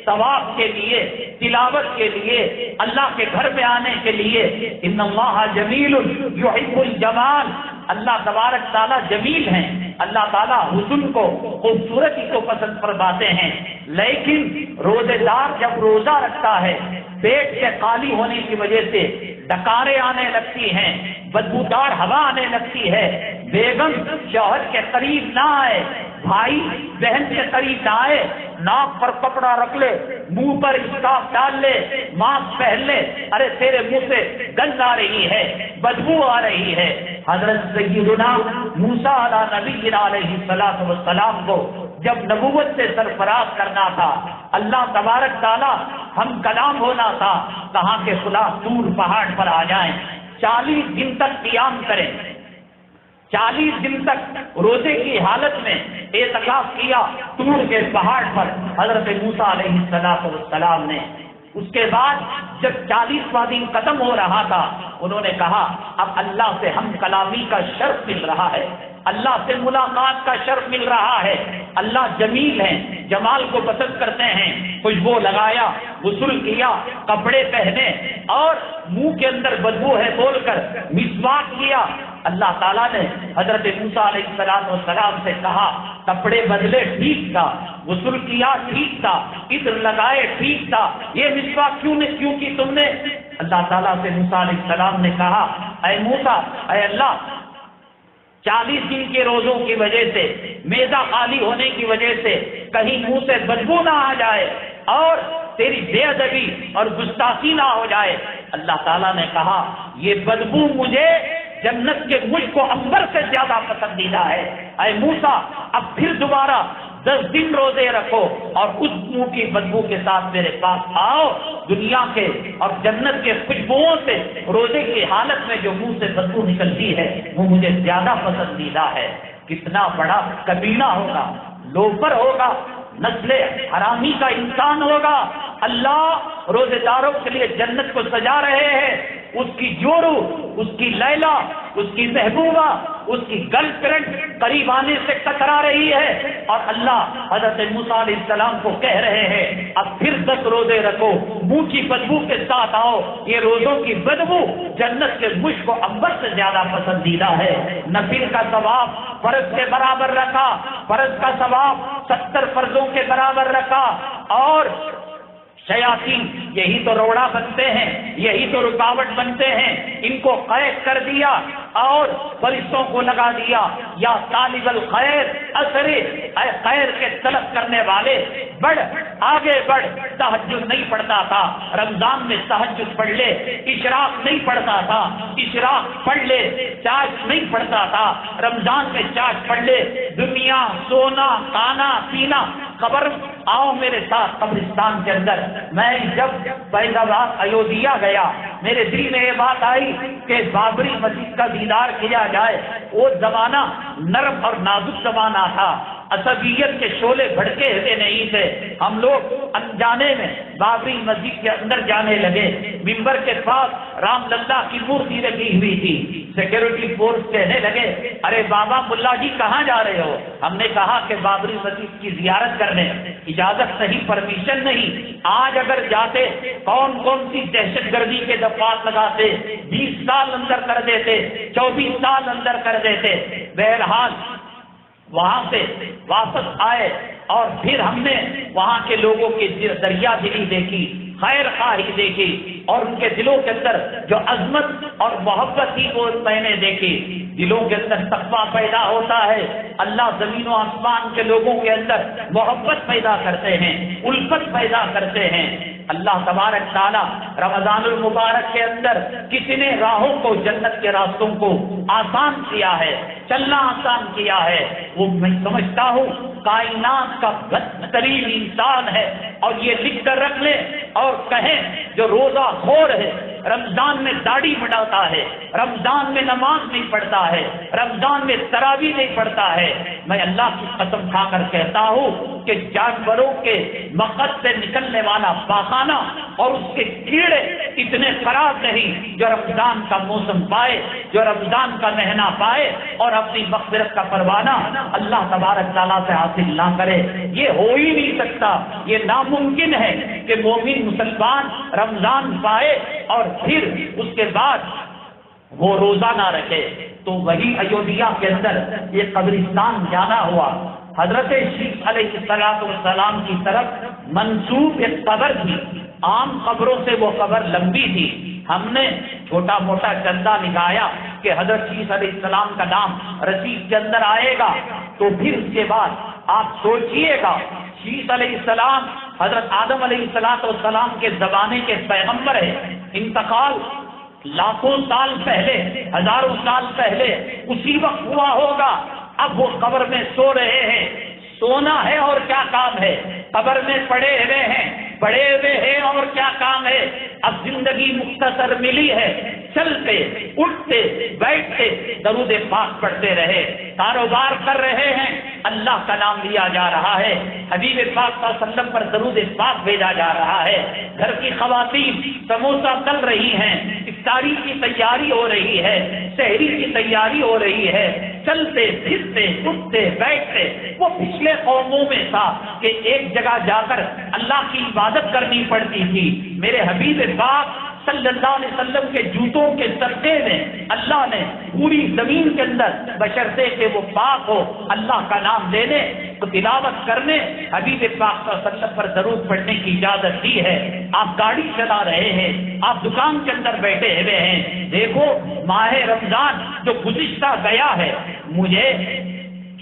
ثواب کے لیے، تلاوت کے لیے، اللہ کے گھر میں آنے کے لیے۔ ان اللہ جمیل یحب الجمال، اللہ تبارک تعالیٰ جمیل ہیں، اللہ تعالیٰ حسن کو، خوبصورتی کو پسند فرماتے ہیں۔ لیکن روزے دار جب روزہ رکھتا ہے، پیٹ کے خالی ہونے کی وجہ سے ڈکاریں آنے لگتی ہیں، بدبودار ہوا آنے لگتی ہے، بیگم شوہر کے قریب نہ آئے، بھائی بہن کے قریب نہ آئے، ناک پر کپڑا رکھ لے، منہ پر اسکارف ڈال لے، ماسک پہن لے، ارے تیرے منہ سے گند آ رہی ہے، بدبو آ رہی ہے۔ حضرت سیدنا موسیٰ علیہ السلام کو جب نبوت سے سرفراز کرنا تھا، اللہ تبارک تعالیٰ ہم کلام ہونا تھا، کہاں کہ خدا طور پہاڑ پر آ جائیں، 40 دن تک قیام کریں، 40 دن تک روزے کی حالت میں اعتکاف کیا طور کے پہاڑ پر حضرت موسیٰ علیہ السلام نے۔ اس کے بعد جب 40واں دن ختم ہو رہا تھا، انہوں نے کہا اب اللہ سے ہم کلامی کا شرف مل رہا ہے، اللہ سے ملاقات کا شرف مل رہا ہے، اللہ جمیل ہے، جمال کو پسند کرتے ہیں۔ خوشبو لگایا، غسل کیا، کپڑے پہنے اور منہ کے اندر بدبو ہے بول کر مسواک کیا۔ اللہ تعالیٰ نے حضرت موسیٰ علیہ السلام سے کہا کپڑے بدلے ٹھیک تھا، غسل کیا ٹھیک تھا، عطر لگائے ٹھیک تھا، یہ مسواک کیوں کی تم نے؟ اللہ تعالیٰ سے موسیٰ علیہ السلام نے کہا اے موسیٰ، اے اللہ، 40 دن کے روزوں کی وجہ سے، میزا خالی ہونے کی وجہ سے کہیں منہ سے بدبو نہ آ جائے اور تیری بے ادبی اور گستاخی نہ ہو جائے۔ اللہ تعالیٰ نے کہا یہ بدبو مجھے جنت کے مجھ کو عنبر سے زیادہ پسندیدہ ہے۔ اے موسیٰ، اب پھر دوبارہ 10 دن روزے رکھو اور اس منہ کی بدبو کے ساتھ میرے پاس آؤ۔ دنیا کے اور جنت کے خوشبوؤں سے روزے کی حالت میں جو منہ سے بدبو نکلتی ہے وہ مجھے زیادہ پسندیدہ ہے۔ کتنا بڑا کمینہ ہوگا، لوفر ہوگا، نسل حرامی کا انسان ہوگا۔ اللہ روزے داروں کے لیے جنت کو سجا رہے ہیں، اس کی جورو، اس کی لیلا، اس کی محبوبہ، اس کی گرل فرینڈ قریب آنے سے ٹکرا رہی ہے اور اللہ حضرت موسیٰ علیہ السلام کو کہہ رہے ہیں اب پھر 10 روزے رکھو، منہ کی بدبو کے ساتھ آؤ۔ یہ روزوں کی بدبو جنت کے مشک کو عنبر سے زیادہ پسندیدہ ہے۔ نفل کا ثواب فرض کے برابر رکھا، فرض کا ثواب 70 فرضوں کے برابر رکھا، اور شیاطین یہی تو روڑا بنتے ہیں، یہی تو رکاوٹ بنتے ہیں، ان کو قید کر دیا اور فرشتوں کو لگا دیا یا طالب الخیر اثر، اے خیر کے طلب کرنے والے بڑھ، آگے بڑھ۔ تہجد نہیں پڑھتا تھا، رمضان میں تہجد پڑھ لے۔ اشراق نہیں پڑھتا تھا، اشراق پڑھ لے۔ چاش نہیں پڑھتا تھا، رمضان میں چاش پڑھ لے۔ دنیا، سونا، کھانا پینا، قبر آؤ میرے ساتھ قبرستان کے اندر۔ میں جب پہلا بار ایودھیا گیا، میرے دل میں یہ بات آئی کہ بابری مسجد کا دیدار کیا جائے۔ وہ زمانہ نرم اور نازک زمانہ تھا، عصبیت کے شعلے بھڑکے ہوئے نہیں تھے۔ ہم لوگ انجانے میں بابری مسجد کے اندر جانے لگے۔ ممبر کے پاس رام للا کی مورتی لگی ہوئی تھی۔ سیکورٹی فورس کہنے لگے ارے بابا ملا جی کہاں جا رہے ہو؟ ہم نے کہا کہ بابری مسجد کی زیارت کرنے۔ اجازت نہیں، پرمیشن نہیں۔ آج اگر جاتے کون کون سی دہشت گردی کے دفعات لگاتے، 20 سال اندر کر دیتے، 24 سال اندر کر دیتے۔ بہرحال وہاں سے واپس آئے اور پھر ہم نے وہاں کے لوگوں کی دریا دلی دیکھی، خیر خواہی دیکھی، اور ان کے دلوں کے اندر جو عظمت اور محبت تھی وہ میں نے دیکھی۔ دلوں کے اندر تقویٰ پیدا ہوتا ہے، اللہ زمین و آسمان کے لوگوں کے اندر محبت پیدا کرتے ہیں، الفت پیدا کرتے ہیں۔ اللہ تبارک تعالیٰ رمضان المبارک کے اندر کتنے راہوں کو، جنت کے راستوں کو آسان کیا ہے، چلنا آسان کیا ہے۔ وہ میں سمجھتا ہوں کائنات کا بدترین انسان ہے، اور یہ لکھ کر رکھ لیں اور کہیں جو روزہ خور ہے، رمضان میں داڑھی بڑھاتا ہے، رمضان میں نماز نہیں پڑھتا ہے، رمضان میں تراویح نہیں پڑھتا ہے، میں اللہ کی قسم کھا کر کہتا ہوں کہ جانوروں کے مقد سے نکلنے والا پاخانہ اور اس کے کیڑے اتنے خراب نہیں جو رمضان کا موسم پائے، جو رمضان کا مہینہ پائے اور اپنی مغفرت کا پروانہ اللہ تبارک تعالیٰ سے حاصل نہ کرے۔ یہ ہو ہی نہیں سکتا، یہ ناممکن ہے کہ مومن مسلمان رمضان پائے اور پھر اس کے بعد وہ روزہ نہ رکھے۔ تو وہی ایودھیا کے اندر یہ قبرستان جانا ہوا۔ حضرت شیخ علیہ السلام کی طرف منسوب ایک قبر تھی، عام قبروں سے وہ قبر لمبی تھی۔ ہم نے چھوٹا موٹا چندہ لگایا کہ حضرت شیخ علیہ السلام کا نام رسید کے اندر آئے گا، تو پھر اس کے بعد آپ سوچئے گا شیس علیہ السلام حضرت آدم علیہ السلام کے زمانے کے پیغمبر ہیں، انتقال لاکھوں سال پہلے، ہزاروں سال پہلے اسی وقت ہوا ہوگا۔ اب وہ قبر میں سو رہے ہیں، سونا ہے اور کیا کام ہے، قبر میں پڑے ہوئے ہیں اور کیا کام ہے۔ اب زندگی مختصر ملی ہے، چلتے اٹھتے بیٹھتے درود پاک پڑھتے رہے، کاروبار کر رہے ہیں، اللہ کا نام لیا جا رہا ہے، حبیب پاک صلی اللہ علیہ وسلم پر درود پاک بھیجا جا رہا ہے، گھر کی خواتین سموسہ تل رہی ہیں، افطاری کی تیاری ہو رہی ہے، سحری کی تیاری ہو رہی ہے، چلتے پھرتے اٹھتے بیٹھتے۔ وہ پچھلے قوموں میں تھا کہ ایک جگہ جا کر اللہ کی عبادت کرنی پڑتی تھی۔ میرے حبیب پاک صلی اللہ علیہ وسلم کے جوتوں کے صدقے میں اللہ نے پوری زمین کے اندر بشرطے کہ وہ پاک ہو، اللہ کا نام لینے تو تلاوت کرنے، حبیب پاک صلی اللہ علیہ وسلم پر درود پڑھنے کی اجازت دی ہے۔ آپ گاڑی چلا رہے ہیں، آپ دکان کے اندر بیٹھے ہوئے ہیں، دیکھو ماہ رمضان جو گزشتہ گیا ہے، مجھے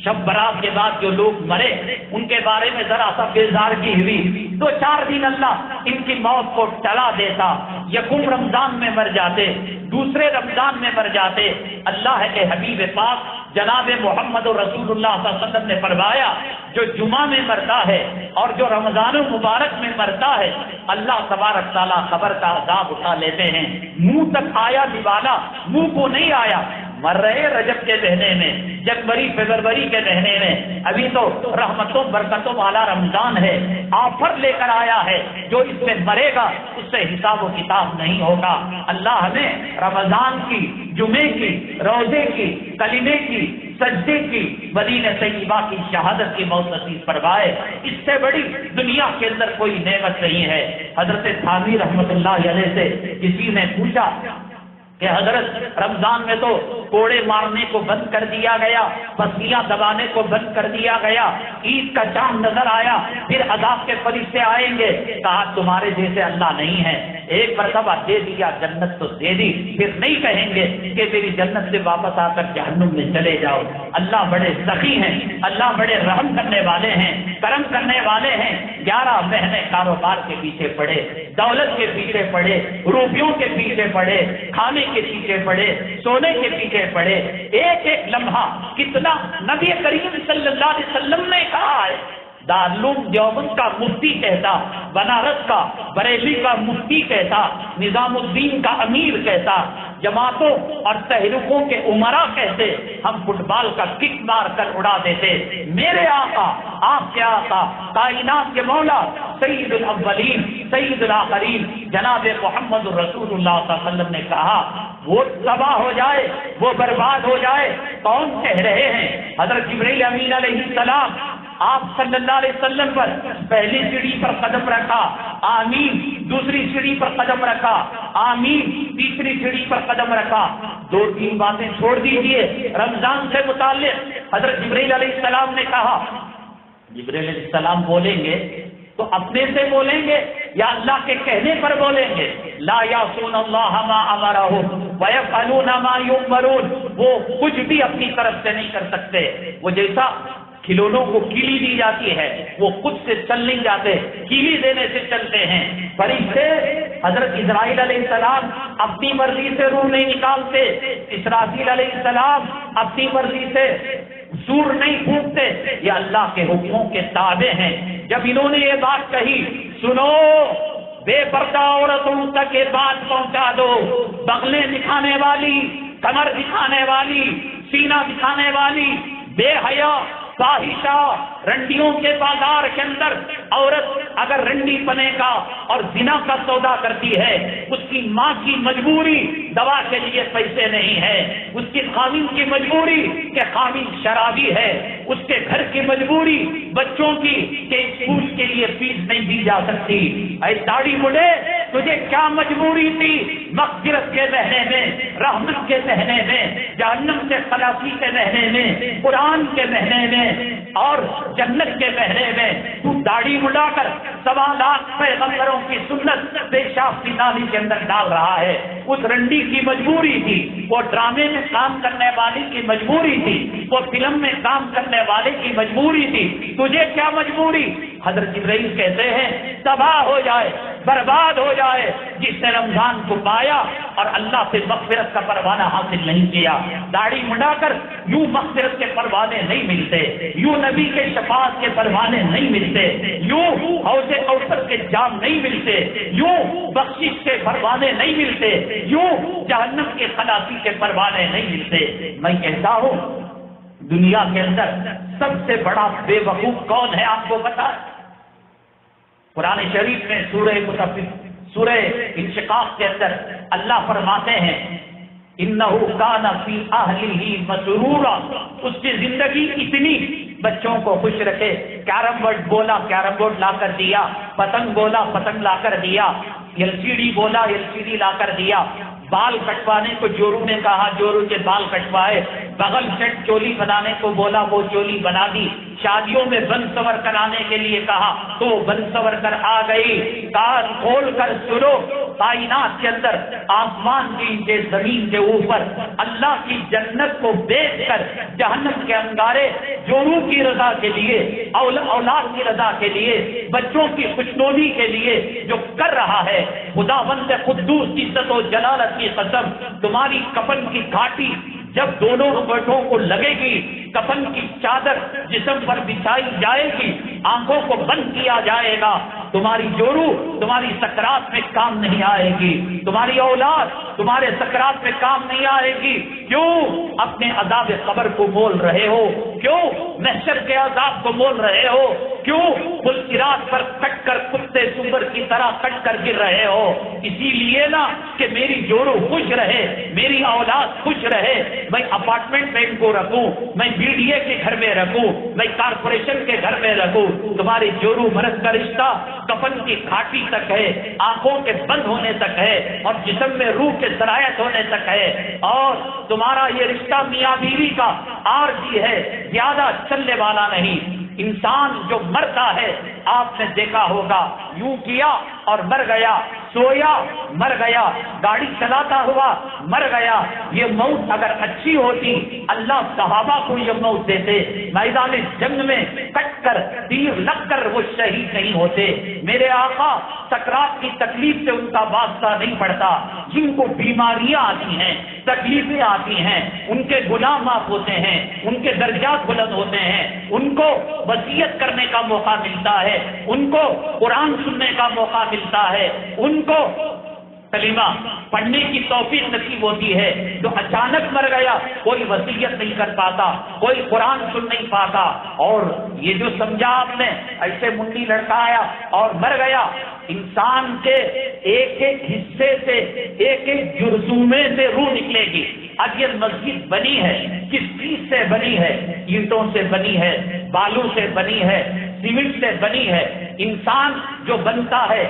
شب برات کے بعد جو لوگ مرے ان کے بارے میں ذرا سا بیزارگی ہوئی، 2-4 دن اللہ ان کی موت کو ٹلا دیتا، یکم رمضان میں مر جاتے، دوسرے رمضان میں مر جاتے۔ اللہ کے حبیب پاک جناب محمد رسول اللہ صلی اللہ علیہ وسلم نے فرمایا جو جمعہ میں مرتا ہے اور جو رمضان المبارک میں مرتا ہے، اللہ تبارک تعالیٰ قبر کا عذاب اٹھا لیتے ہیں۔ منہ تک آیا دیوالا، منہ کو نہیں آیا، مر رہے رجب کے مہینے میں، جنوری فروری کے مہینے میں، ابھی تو رحمتوں برکتوں والا رمضان ہے، آفر لے کر آیا ہے، جو اس میں مرے گا اس سے حساب و کتاب نہیں ہوگا۔ اللہ ہمیں رمضان کی، جمعے کی، روزے کی، کلمے کی، سجدے کی، مدینہ طیبہ کی شہادت کی موت نصیب فرمائے۔ اس سے بڑی دنیا کے اندر کوئی نعمت نہیں ہے۔ حضرت تھانوی رحمۃ اللہ علیہ سے کسی نے پوچھا کہ حضرت رمضان میں تو کوڑے مارنے کو بند کر دیا گیا، پسلیاں دبانے کو بند کر دیا گیا، عید کا چاند نظر آیا، پھر عذاب کے فرشتے آئیں گے، کہا تمہارے جیسے اللہ نہیں ہے، ایک مرتبہ دے دیا جنت تو دے دی، پھر نہیں کہیں گے کہ میری جنت سے واپس آ کر جہنم میں چلے جاؤ۔ اللہ بڑے سخی ہیں، اللہ بڑے رحم کرنے والے ہیں، کرم کرنے والے ہیں۔ 11 مہینے کاروبار کے پیچھے پڑے، دولت کے پیچھے پڑے، روپیوں کے پیچھے پڑے، کھانے کے پیچھے پڑے، سونے کے پیچھے پڑے، ایک ایک لمحہ کتنا نبی کریم صلی اللہ علیہ وسلم نے کہا ہے۔ دارالعلوم دیوبند کا مفتی کہتا، بنارس کا، بریلی کا مفتی کہتا، نظام الدین کا امیر کہتا، جماعتوں اور تحریکوں کے امراء کہتے، ہم فٹ بال کا کک مار کر اڑا دیتے۔ میرے آقا، آپ کے آقا، کائنات کے مولا، سید الاولین سید الآخرین جناب محمد رسول اللہ صلی اللہ علیہ وسلم نے کہا وہ تباہ ہو جائے، وہ برباد ہو جائے، کون کہہ رہے ہیں؟ حضرت جبرائیل امین علیہ السلام آپ صلی اللہ علیہ وسلم پر پہلی سیڑھی پر قدم رکھا، آمین، دوسری سیڑھی پر قدم رکھا، آمین، تیسری سیڑھی پر قدم رکھا۔ 2-3 باتیں چھوڑ دیجئے رمضان سے متعلق۔ حضرت جبرائیل علیہ السلام نے کہا، جبرائیل علیہ السلام بولیں گے تو اپنے سے بولیں گے یا اللہ کے کہنے پر بولیں گے؟ لا یعصون اللہ ما امرهم ویفعلون ما یؤمرون، وہ کچھ بھی اپنی طرف سے نہیں کر سکتے۔ وہ جیسا کھلونوں کو کیلی دی جاتی ہے وہ خود سے چل نہیں جاتے، کیلی دینے سے چلتے ہیں۔ فرشتے حضرت اسرائیل علیہ السلام اپنی مرضی سے روح نہیں نکالتے، اسرافیل علیہ السلام اپنی مرضی سے سور نہیں پھونکتے، یہ اللہ کے حکموں کے تابع ہیں۔ جب انہوں نے یہ بات کہی، سنو بے پردہ عورتوں تک یہ بات پہنچا دو، بغلیں دکھانے والی، کمر دکھانے والی، سینہ دکھانے والی، بے حیا فاحشہ، رنڈیوں کے بازار کے اندر عورت اگر رنڈی پنے کا اور زنا کا سودا کرتی ہے، اس کی ماں کی مجبوری دوا کے لیے پیسے نہیں ہے، اس کی خاوند کی مجبوری کہ خاوند شرابی ہے، اس کے گھر کی مجبوری بچوں کی کہ اسکول کے لیے فیس نہیں دی جا سکتی۔ اے داڑھی بڑھے، تجھے کیا مجبوری تھی مغفرت کے مہینے میں، رحمت کے مہینے میں، جہنم سے خلاصی کے مہینے میں، قرآن کے مہینے میں اور جنت کے مہینے میں تو داڑھی مڈا کر 1.25 لاکھ پیغمبروں کی سنت پیشاب کی نالی کے اندر ڈال رہا ہے؟ اس رنڈی کی مجبوری تھی، وہ ڈرامے میں کام کرنے والی کی مجبوری تھی، وہ فلم میں کام کرنے والے کی مجبوری تھی۔ تجھے کیا مجبوری؟ حضرت جبرائیل کہتے ہیں تباہ ہو جائے، برباد ہو جائے جس نے رمضان کو پایا اور اللہ سے مغفرت کا پروانہ حاصل نہیں کیا۔ داڑھی منڈا کر یوں مغفرت کے پروانے نہیں ملتے، یوں نبی کے شفاعت کے پروانے نہیں ملتے، یوں حوض کوثر کے جام نہیں ملتے، یوں بخشش کے پروانے نہیں ملتے، یوں جہنم کے خلاصی کے پروانے نہیں ملتے۔ میں کہتا ہوں دنیا کے اندر سب سے بڑا بے وقوف کون ہے آپ کو پتا ہے؟ قرآن شریف میں سورہ انشقاق کے اندر اللہ فرماتے ہیں انہو کان فی اہلہ مسرورا، اس کی زندگی اتنی بچوں کو خوش رکھے، کیرم بورڈ بولا کیرم بورڈ لا کر دیا، پتنگ بولا پتنگ لا کر دیا، ایل سی ڈی بولا ایل سی ڈی لا کر دیا، بال کٹوانے کو جورو نے کہا جورو کے بال کٹوائے، بغل سیٹ چولی بنانے کو بولا وہ چولی بنا دی، شادیوں میں بن سور کرانے کے لیے کہا تو بن سور کر آ گئی۔ کان کھول کر سنو، کائنات کے اندر آسمان کے نیچے زمین کے اوپر اللہ کی جنت کو بیچ کر جہنم کے انگارے جورو کی رضا کے لیے، اولاد کی رضا کے لیے، بچوں کی خوشنودی کے لیے جو کر رہا ہے، خداوند قدوس کی عزت و جلالت کی قسم تمہاری کفن کی گھاٹی جب دونوں رکوٹوں کو لگے گی، کفن کی چادر جسم پر بچھائی جائے گی، آنکھوں کو بند کیا جائے گا، تمہاری جورو تمہاری سکرات میں کام نہیں آئے گی، تمہاری اولاد تمہارے سکرات میں کام نہیں آئے گی۔ کیوں اپنے عذاب قبر کو مول رہے ہو؟ کیوں محشر کے عذاب کو مول رہے ہو؟ کیوں صراط پر کٹ کر کتے سور کی طرح کٹ کر گر رہے ہو؟ اسی لیے نا کہ میری جورو خوش رہے، میری اولاد خوش رہے، میں اپارٹمنٹ میں ان کو رکھوں، میں بی ڈی اے کے گھر میں رکھوں، میں کارپوریشن کے گھر میں رکھوں۔ تمہاری جورو مرض کا رشتہ کفن کی گھاٹی تک ہے، آنکھوں کے بند ہونے تک ہے اور جسم میں روح کے سرایت ہونے تک ہے، اور تمہارا یہ رشتہ میاں بیوی کا عارضی ہے، زیادہ چلنے والا نہیں۔ انسان جو مرتا ہے آپ نے دیکھا ہوگا یوں کیا اور مر گیا، سویا مر گیا، گاڑی چلاتا ہوا مر گیا۔ یہ موت اگر اچھی ہوتی اللہ صحابہ کو یہ موت دیتے، میدان جنگ میں کٹ کر تیر لگ کر وہ شہید نہیں ہوتے۔ میرے آقا سکرات کی تکلیف سے ان کا واسطہ نہیں پڑتا، جن کو بیماریاں آتی ہیں، تکلیفیں آتی ہیں، ان کے گناہ معاف ہوتے ہیں، ان کے درجات بلند ہوتے ہیں، ان کو وصیت کرنے کا موقع ملتا ہے، ان کو قرآن سننے کا موقع ملتا ہے، ان کو کلمہ پڑھنے کی توفیق نصیب ہوتی ہے۔ جو اچانک مر گیا کوئی وصیت نہیں کر پاتا، کوئی قرآن سن نہیں پاتا، اور یہ جو سمجھا آپ نے ایسے منڈی لڑکایا اور مر گیا، انسان کے ایک ایک حصے سے ایک ایک جرثومے سے روح نکلے گی۔ اب یہ مسجد بنی ہے کس چیز سے بنی ہے؟ اینٹوں سے بنی ہے، بالو سے بنی ہے، سیمنٹ سے بنی ہے۔ انسان جو بنتا ہے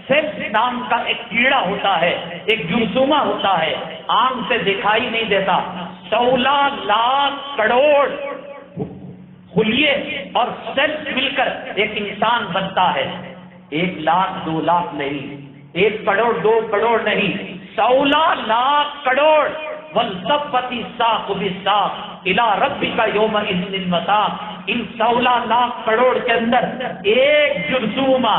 سیلف نام کا ایک کیڑا ہوتا ہے، ایک جرثومہ ہوتا ہے، آنکھ سے دکھائی نہیں دیتا۔ 16 لاکھ کروڑ خلیے اور سیلز مل کر ایک انسان بنتا ہے۔ 1 لاکھ 2 لاکھ نہیں، 1 کروڑ 2 کروڑ نہیں، 16 لاکھ کروڑ۔ والتفت الساق بالساق الی ربک یومئذ المساق۔ ان 16 لاکھ کروڑ کے اندر ایک جرثومہ،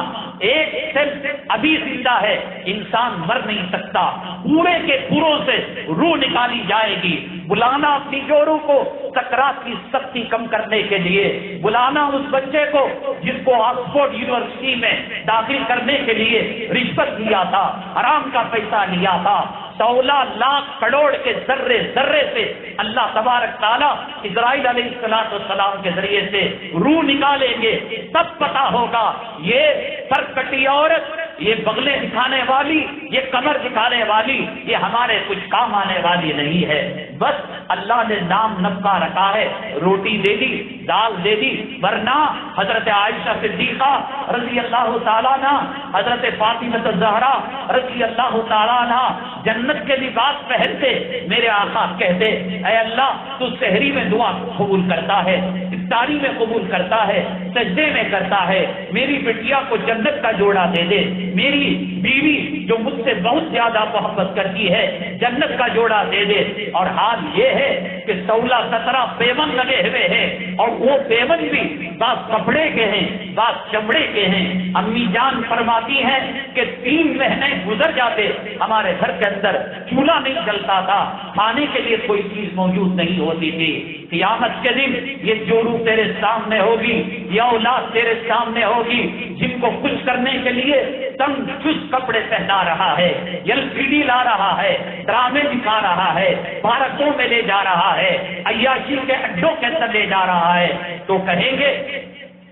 ایک سیل ابھی زندہ ہے، انسان مر نہیں سکتا۔ پورے کے پوروں سے روح نکالی جائے گی۔ بلانا اپنی جورو کو سکرات کی سختی کم کرنے کے لیے، بلانا اس بچے کو جس کو آکسفورڈ یونیورسٹی میں داخل کرنے کے لیے رشوت لیا تھا، حرام کا پیسہ لیا تھا۔ 16 لاکھ کروڑ کے ذرے ذرے سے اللہ تبارک تعالیٰ اسرائیل علیہ السلام کے ذریعے سے روح نکالیں گے، تب پتا ہوگا یہ سر کٹی عورت، یہ بغلیں دکھانے والی، یہ کمر دکھانے والی، یہ ہمارے کچھ کام آنے والی نہیں ہے۔ بس اللہ نے نام نبکا رکھا ہے، روٹی دے دی، دال دے دی، ورنہ حضرت عائشہ صدیقہ رضی اللہ تعالیٰ عنہ، حضرت فاطمہ الزہرا رضی اللہ تعالیٰ عنہ جنت کے لباس پہنتے، میرے آقا کہتے اے اللہ تو سحری میں دعا قبول کرتا ہے، افطاری میں قبول کرتا ہے، سجدے میں کرتا ہے میری بٹیا کو جنت کا جوڑا دے دے، میری بیوی جو مجھ سے بہت زیادہ محبت کرتی ہے جنت کا جوڑا دے دے۔ اور حال یہ ہے کہ 16-17 پیمن لگے ہوئے ہیں، اور وہ پیمن بھی بعض کپڑے کے ہیں بعض چمڑے کے ہیں۔ امی جان فرماتی ہیں کہ 3 مہینے گزر جاتے ہمارے گھر کے اندر چولہا نہیں جلتا تھا، کھانے کے لیے کوئی چیز موجود نہیں ہوتی تھی۔ قیامت کے دن یہ جورو تیرے سامنے ہوگی، یہ اولاد تیرے سامنے ہوگی جن کو خوش کرنے کے لیے تنگ چست کپڑے پہنا رہا ہے، LCD لا رہا ہے، ڈرامے دکھا رہا ہے، پارکوں میں لے جا رہا ہے، عیاشی کے اڈوں کے اندر لے جا رہا ہے، تو کہیں گے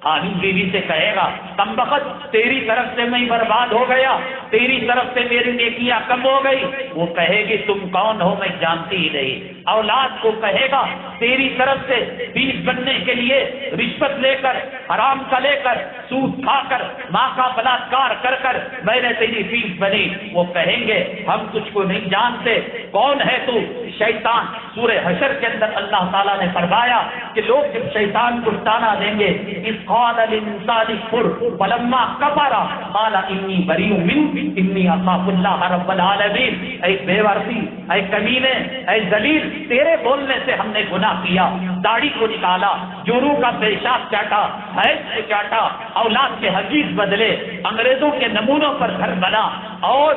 خاوند بیوی سے کہے گا کمبخت تیری طرف سے میں برباد ہو گیا، تیری طرف سے میری نیکیاں کم ہو گئی۔ وہ کہے گی تم کون ہو میں جانتی ہی نہیں۔ اولاد کو کہے گا تیری طرف سے بیوی بننے کے لیے رشوت لے کر، حرام کا لے کر، سود کھا کر، ماں کا بلاತ್ಕಾರ کر کر میں نے تیری فیس بنی۔ وہ کہیں گے ہم تجھ کو نہیں جانتے، کون ہے تو؟ شیطان۔ سورہ حشر کے اندر اللہ تعالیٰ نے فرمایا کہ لوگ جب شیطان کو تانا دیں گے اذ قال الانسان اکفر فلما کفر قال انی بریء منک انی اخاف اللہ رب العالمین۔ اے بے وارثی، اے کمینے، اے ذلیل، تیرے بولنے سے ہم نے گناہ کیا، داڑھی کو نکالا، جورو کا پیشاب چاٹا، حیض کو چاٹا، اولاد کے حدیث بدلے، انگریزوں کے نمونوں پر گھر بنا، اور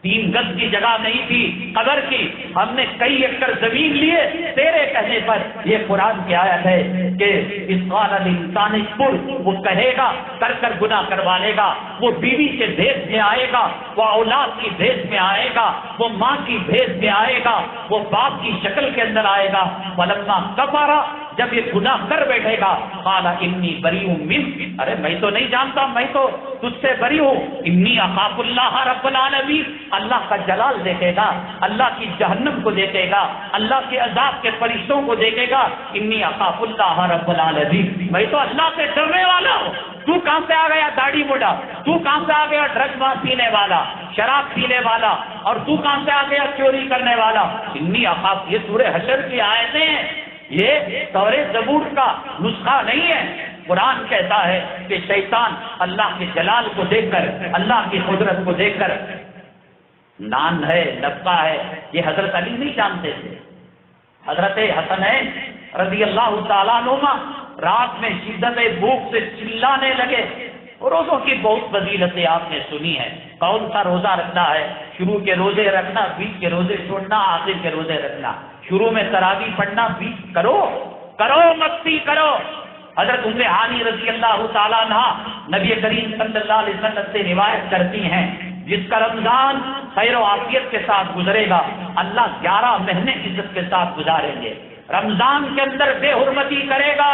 3 گز کی جگہ نہیں تھی قبر کی، ہم نے کئی ایکڑ زمین لیے تیرے کہنے پر۔ یہ قرآن کی آیت ہے کہ اس قال الانسان اکفر، وہ کہے گا کر کر گناہ کروا لے گا، وہ بیوی کے بھیس میں آئے گا، وہ اولاد کی بھیس میں آئے گا، وہ ماں کی بھیس میں آئے گا، وہ باپ کی شکل کے اندر آئے گا۔ فلما کفر، جب یہ گناہ کر بیٹھے گا قال انی بریء منک، ارے میں تو نہیں جانتا، میں تو تجھ سے بری ہوں، انی اخاف اللہ رب العالمین، اللہ کا جلال دیکھے گا، اللہ کی جہنم کو دیکھے گا، اللہ کے عذاب کے فرشتوں کو دیکھے گا، انی اخاف اللہ رب العالمین، میں تو اللہ سے ڈرنے والا ہوں۔ تو کہاں سے آ گیا داڑھی موڑا؟ تو کہاں سے آ گیا ڈرگ پینے والا، شراب پینے والا؟ اور تو کہاں سے آ گیا چوری کرنے والا؟ انی اخاف، یہ سورہ حشر کی آیتیں ہیں، یہ تورات زبور کا نسخہ نہیں ہے۔ قرآن کہتا ہے کہ شیطان اللہ کے جلال کو دیکھ کر، اللہ کی قدرت کو دیکھ کر، نان ہے، نبقہ ہے، یہ حضرت علی نہیں جانتے تھے۔ حضرت حسنین رضی اللہ تعالیٰ عنہما رات میں شدت بھوک سے چلانے لگے۔ روزوں کی بہت فضیلتیں آپ نے سنی ہے، کون سا روزہ رکھنا ہے، شروع کے روزے رکھنا، بیچ کے روزے چھوڑنا، آخر کے روزے رکھنا، شروع میں تراویح پڑھنا، بیچ کرو مستی کرو۔ حضرت ام ہانی رضی اللہ تعالیٰ عنہ نبی کریم صلی اللہ علیہ وسلم سے روایت کرتی ہیں جس کا رمضان خیر و عافیت کے ساتھ گزرے گا اللہ 11 مہینے عزت کے ساتھ گزاریں گے۔ رمضان کے اندر بے حرمتی کرے گا،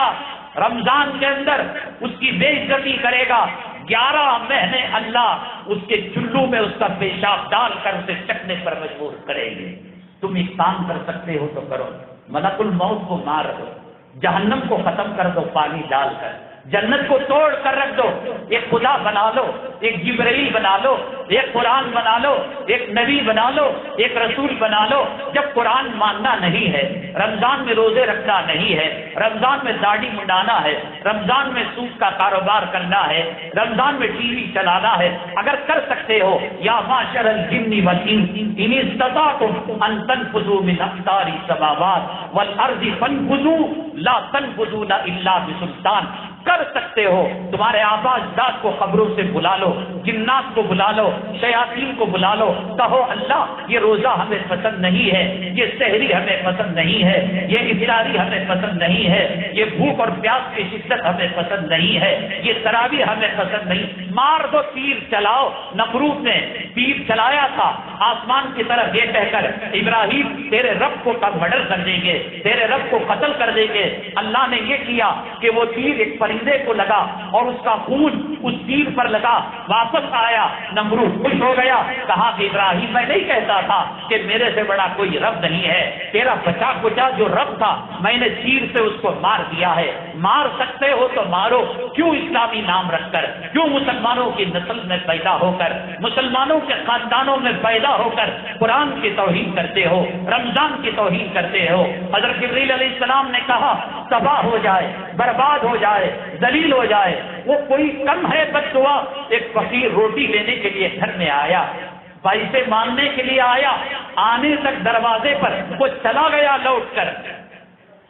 رمضان کے اندر اس کی بے عزتی کرے گا، 11 مہینے اللہ اس کے چلو میں اس کا پیشاب ڈال کر اسے چکنے پر مجبور کریں گے۔ تم ایک کام کر سکتے ہو تو کرو، ملک الموت کو مار دو، جہنم کو ختم کر دو پانی ڈال کر، جنت کو توڑ کر رکھ دو، ایک خدا بنا لو، ایک جبرائیل بنا لو، ایک قرآن بنا لو، ایک نبی بنا لو، ایک رسول بنا لو۔ جب قرآن ماننا نہیں ہے، رمضان میں روزے رکھنا نہیں ہے، رمضان میں داڑھی منڈانا ہے، رمضان میں سود کا کاروبار کرنا ہے، رمضان میں ٹی وی چلانا ہے، اگر کر سکتے ہو یا معشر الجن والانس ان استطعتم ان تنفذوا من اقطار السماوات والارض فانفذوا لا تنفذون الا بسلطان، کر سکتے ہو تمہارے آبا اجداد کو قبروں سے بلا لو، جنات کو بلا لو، شیاطین کو بلا لو، کہو اللہ یہ روزہ ہمیں پسند نہیں ہے، یہ سحری ہمیں پسند نہیں ہے، یہ افطاری ہمیں پسند نہیں ہے، یہ بھوک اور پیاس کی شدت ہمیں پسند نہیں ہے، یہ تراویح ہمیں پسند نہیں۔ مار دو، تیر چلاؤ۔ نمرود نے تیر چلایا تھا آسمان کی طرف یہ کہہ کر ابراہیم تیرے رب کو مرڈر کر دیں گے، تیرے رب کو قتل کر دیں گے۔ اللہ نے یہ کیا کہ وہ تیر ایک پرندے کو لگا اور اس کا خون اس تیر پر لگا، واپس آیا، نمرود خوش ہو گیا، کہا کہ ابراہیم میں نہیں کہتا تھا کہ میرے سے بڑا کوئی رب نہیں ہے، تیرا بچا کچا جو رب تھا میں نے تیر سے اس کو مار دیا ہے، مار سکتے ہو تو مارو، کیوں اسلامی نام رکھ کر، کیوں مسلمانوں کی نسل میں پیدا ہو کر، مسلمانوں کے خاندانوں میں پیدا ہو کر قرآن کی توہین کرتے ہو، رمضان کی توہین کرتے ہو۔ حضرت جبریل علیہ السلام نے کہا تباہ ہو جائے، برباد ہو جائے، ذلیل ہو جائے۔ وہ کوئی کم ہے بد دعا؟ ایک فقیر روٹی لینے کے لیے گھر میں آیا، پیسے مانگنے کے لیے آیا، آنے تک دروازے پر وہ چلا گیا لوٹ کر۔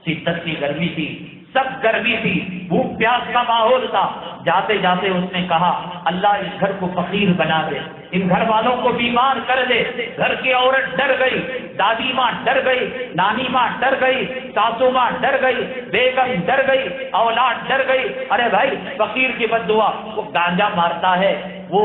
شدت کی گرمی تھی، سب گرمی تھی، بھوک پیاس کا ماحول تھا۔ جاتے جاتے اس نے کہا اللہ اس گھر کو فقیر بنا دے، ان گھر والوں کو بیمار کر دے۔ گھر کی عورت ڈر گئی، دادی ماں ڈر گئی، نانی ماں ڈر گئی، ساسو ماں ڈر گئی، بیگم ڈر گئی، اولاد ڈر گئی۔ ارے بھائی فقیر کی بد دعا، وہ گانجا مارتا ہے، وہ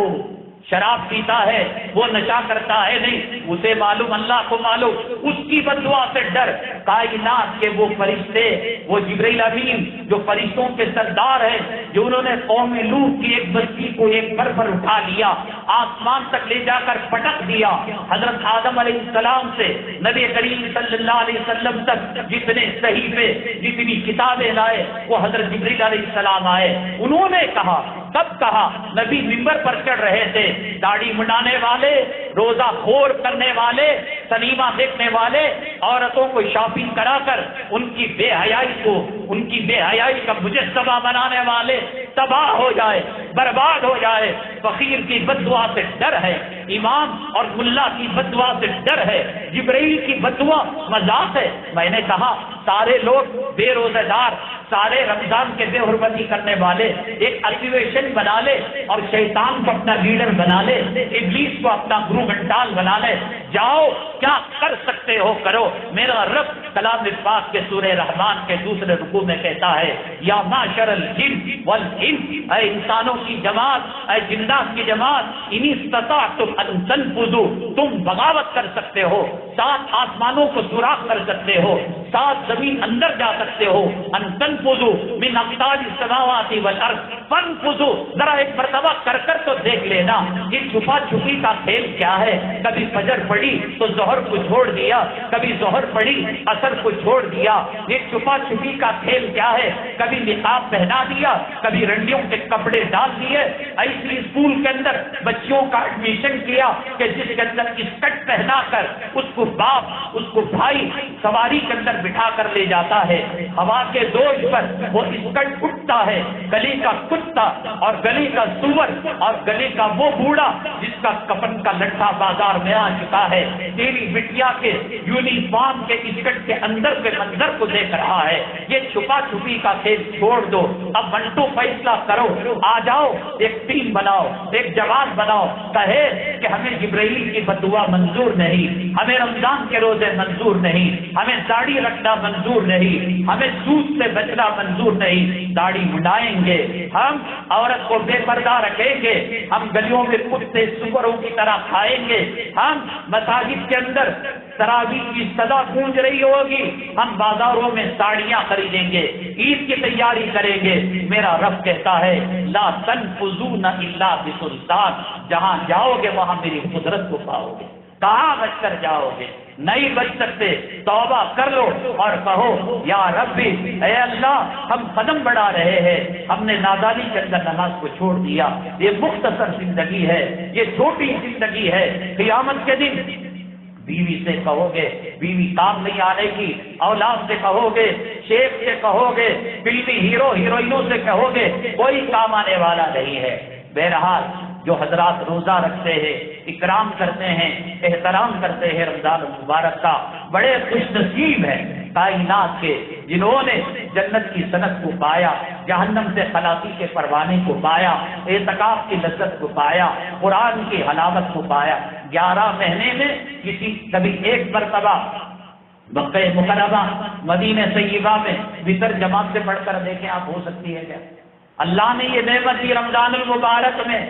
شراب پیتا ہے، وہ نشہ کرتا ہے، نہیں، اسے معلوم، اللہ کو معلوم، اس کی بد دعا سے ڈر۔ کائنات کے وہ فرشتے، وہ جبرائیل امین جو فرشتوں کے سردار ہیں، جو انہوں نے قوم لوط کی ایک بستی کو ایک پر اٹھا لیا، آسمان تک لے جا کر پٹک دیا۔ حضرت آدم علیہ السلام سے نبی کریم صلی اللہ علیہ وسلم تک جتنے صحیفے، جتنی کتابیں لائے، وہ حضرت جبرائیل علیہ السلام آئے۔ انہوں نے کہا، کب کہا؟ نبی ممبر پر چڑھ رہے تھے، داڑھی منڈانے والے، روزہ خور کرنے والے، سنیما دیکھنے والے، عورتوں کو شاپنگ کرا کر ان کی بے حیائی کو، ان کی بے حیائی کا مجسمہ بنانے والے تباہ ہو جائے، برباد ہو جائے۔ فقیر کی بد دعا سے ڈر ہے، امام اور ملا کی بد دعا سے ڈر ہے، جبرائیل کی بد دعا مذاق ہے۔ میں نے کہا سارے لوگ بے روزہ دار، سارے رمضان کے بے حرمتی کرنے والے ایک ایسوسیشن بنا لے اور شیطان کو اپنا لیڈر بنا لے، ابلیس کو اپنا گرو گھنٹال بنا لے، جاؤ کیا کر سکتے ہو کرو۔ میرا رب کلام پاک کے سورہ رحمان کے دوسرے رکوع میں کہتا ہے یا معشر الجن والانس، اے انسانوں کی جماعت، اے جنات کی جماعت، ان استطعتم ان تنفذوا، تم بغاوت کر سکتے ہو، 7 آسمانوں کو سوراخ کر سکتے ہو، 7 زمین اندر جا سکتے ہو، ان تنفذوا من اقطار السماوات والارض فانفذوا، ذرا ایک مرتبہ کر تو دیکھ لینا۔ یہ چھپا چھپی کا کھیل کیا ہے؟ کبھی فجر پڑی تو ظہر کو چھوڑ دیا، کبھی ظہر پڑی عصر کو چھوڑ دیا۔ یہ چھپا چھپی کا کھیل کیا ہے؟ کبھی نقاب پہنا دیا، کبھی رنڈیوں کے کپڑے ڈال دیے۔ ایسی اسکول کے اندر بچیوں کا ایڈمیشن کیا کہ جس کے اندر اسکرٹ پہنا کر اس کو باپ، اس کو بھائی سواری کے اندر بٹھا کر لے جاتا ہے، ہوا کے دوش پر وہ اسکرٹ اٹھتا ہے، گلی کا کتا اور گلی کا سور اور گلی کا وہ بوڑھا جس کا کفن کا لٹھا بازار میں آ چکا ہے، تیری بٹیا کے یونیفارم کے اسکرٹ کے اندر کے منظر کو دیکھ رہا ہے۔ یہ چھپا چھپی کا کھیل چھوڑ دو، اب منٹو فیصلہ کرو، آ جاؤ، ایک ٹیم بناؤ، ایک جماعت بناؤ، کہے کہ ہمیں جبرائیل کی بد دعا منظور نہیں، ہمیں رمضان کے روزے منظور نہیں، ہمیں داڑھی رکھنا منظور نہیں، ہمیں سود سے بچنا منظور نہیں، داڑھی منڈائیں گے ہم، عورت کو بے پردہ رکھیں گے ہم، گلیوں میں کتے سوروں کی طرح کھائیں گے ہم، مساجد کے اندر تراویح کی صدا گونج رہی ہوگی، ہم بازاروں میں ساڑیاں خریدیں گے، عید کی تیاری کریں گے۔ میرا رب کہتا ہے لا تنفذون الا بسلطان، جہاں جاؤ گے وہاں میری قدرت کو پاؤ گے، کہاں بچ کر جاؤ گے؟ نہیں بچ سکتے۔ توبہ کر لو اور کہو یا ربی، اے اللہ ہم قدم بڑھا رہے ہیں، ہم نے نادانی کے اندر نماز کو چھوڑ دیا، یہ مختصر زندگی ہے، یہ چھوٹی زندگی ہے، قیامت کے دن بیوی سے کہو گے بیوی کام نہیں آنے کی، اولاد سے کہو گے، شیخ سے کہو گے، فلمی ہیرو ہیروئنوں سے کہو گے، کوئی کام آنے والا نہیں ہے۔ بہرحال جو حضرات روزہ رکھتے ہیں، اکرام کرتے ہیں، احترام کرتے ہیں رمضان المبارک کا، بڑے خوش نصیب ہیں کائنات کے جنہوں نے جنت کی صنعت کو پایا، جہنم سے خلاصی کے پروانے کو پایا، اعتکاف کی لذت کو پایا، قرآن کی حلاوت کو پایا۔ 11 مہینے میں کبھی ایک مرتبہ مکہ مکرمہ مدینہ طیبہ میں وتر جماعت سے پڑھ کر دیکھیں آپ، ہو سکتی ہے کیا؟ اللہ نے یہ نعمت دی رمضان المبارک میں،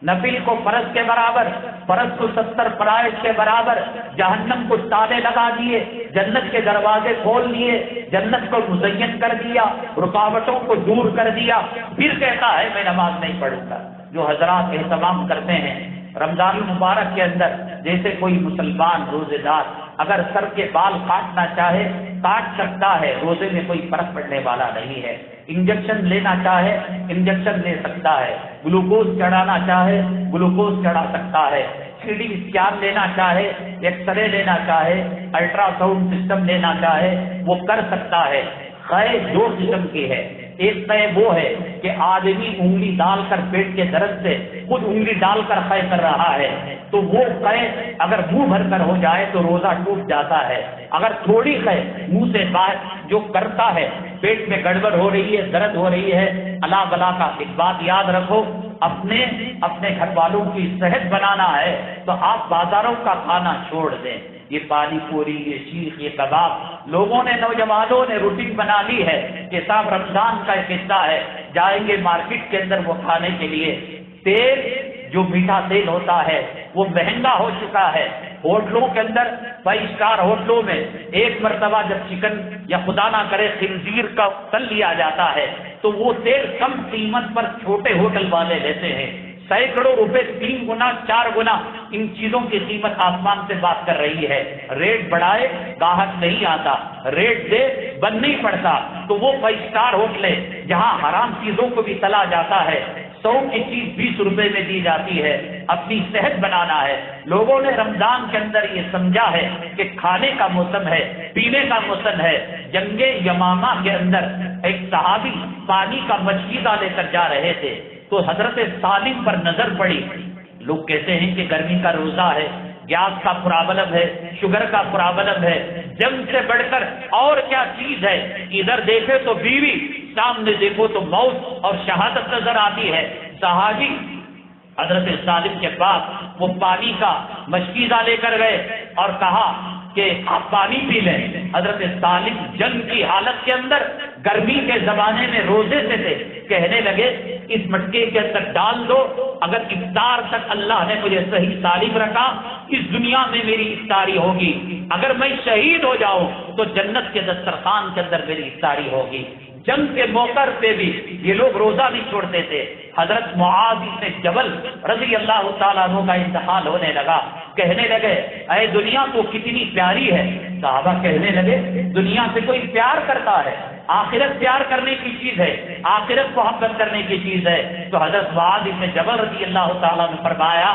نفل کو فرض کے برابر، فرض کو 70 فرائض کے برابر، جہنم کو تالے لگا دیے، جنت کے دروازے کھول دیے، جنت کو مزین کر دیا، رکاوٹوں کو دور کر دیا، پھر کہتا ہے میں نماز نہیں پڑھوں گا۔ جو حضرات اہتمام کرتے ہیں رمضان المبارک کے اندر، جیسے کوئی مسلمان روزے دار اگر سر کے بال کاٹنا چاہے کاٹ سکتا ہے، روزے میں کوئی فرق پڑنے والا نہیں ہے۔ انجیکشن لینا چاہے انجیکشن لے سکتا ہے، گلوکوز چڑھانا چاہے گلوکوز چڑھا سکتا ہے، 3D اسکین لینا چاہے، ایکس رے لینا چاہے، الٹرا ساؤنڈ سسٹم لینا چاہے وہ کر سکتا ہے۔ قے دو قسم کی ہے، ایک قے وہ ہے کہ آدمی انگلی ڈال کر پیٹ کے درد سے خود انگلی ڈال کر قے کر رہا ہے، تو وہ قے اگر منہ بھر کر ہو جائے تو روزہ ٹوٹ جاتا ہے۔ اگر تھوڑی قے منہ سے باہر جو کرتا ہے، پیٹ میں گڑبڑ ہو رہی ہے، درد ہو رہی ہے، اللہ بلا کا ایک بات یاد رکھو، اپنے گھر والوں کی صحت بنانا ہے تو آپ بازاروں کا کھانا چھوڑ دیں۔ یہ پانی پوری، یہ سیخ، یہ کباب، لوگوں نے، نوجوانوں نے روٹین بنا لی ہے کہ صاحب رمضان کا ایک حصہ ہے، جائیں گے مارکیٹ کے اندر وہ کھانے کے لیے۔ تیل جو میٹھا تیل ہوتا ہے وہ مہنگا ہو چکا ہے۔ ہوٹلوں کے اندر 5 اسٹار ہوٹلوں میں ایک مرتبہ جب چکن یا خدا نہ کرے خنزیر کا تل لیا جاتا ہے تو وہ تیل کم قیمت پر چھوٹے ہوٹل والے لیتے ہیں، سینکڑوں روپے، 3 گنا 4 گنا ان چیزوں کی قیمت آسمان سے بات کر رہی ہے۔ ریٹ بڑھائے گاہک نہیں آتا، ریٹ دے بند نہیں پڑتا، تو وہ 5 اسٹار ہوٹل ہے جہاں حرام چیزوں کو بھی تلا جاتا ہے، 100 کی چیز 20 روپے میں دی جاتی ہے۔ اپنی صحت بنانا ہے۔ لوگوں نے رمضان کے اندر یہ سمجھا ہے کہ کھانے کا موسم ہے، پینے کا موسم ہے۔ جنگ یمامہ کے اندر ایک صحابی پانی کا مشکیزہ لے کر جا رہے تھے تو حضرت سالم پر نظر پڑی۔ لوگ کہتے ہیں کہ گرمی کا روزہ ہے، گیس کا پرابلم ہے، شوگر کا پرابلم ہے، جنگ سے بڑھ کر اور کیا چیز ہے؟ ادھر دیکھے تو بیوی، سامنے دیکھو تو موت اور شہادت نظر آتی ہے۔ صحابی حضرت سالم کے پاس وہ پانی کا مشکیزہ لے کر گئے اور کہا کہ آپ پانی پی لیں۔ حضرت سالم جنگ کی حالت کے اندر، گرمی کے زمانے میں روزے سے تھے، کہنے لگے اس مٹکے کے اندر ڈال دو، اگر افطار تک اللہ نے مجھے صحیح سالم رکھا اس دنیا میں میری افطاری ہوگی، اگر میں شہید ہو جاؤں تو جنت کے دسترخوان کے اندر میری افطاری ہوگی۔ جنگ کے موقع پہ بھی یہ لوگ روزہ نہیں چھوڑتے تھے۔ حضرت معاذ بن جبل رضی اللہ تعالیٰ عنہ کا انتقال ہونے لگا، کہنے لگے اے دنیا تو کتنی پیاری ہے۔ صحابہ کہنے لگے دنیا سے کوئی پیار کرتا ہے؟ آخرت پیار کرنے کی چیز ہے، آخرت محبت کرنے کی چیز ہے۔ تو حضرت معاذ بن جبل رضی اللہ تعالیٰ نے فرمایا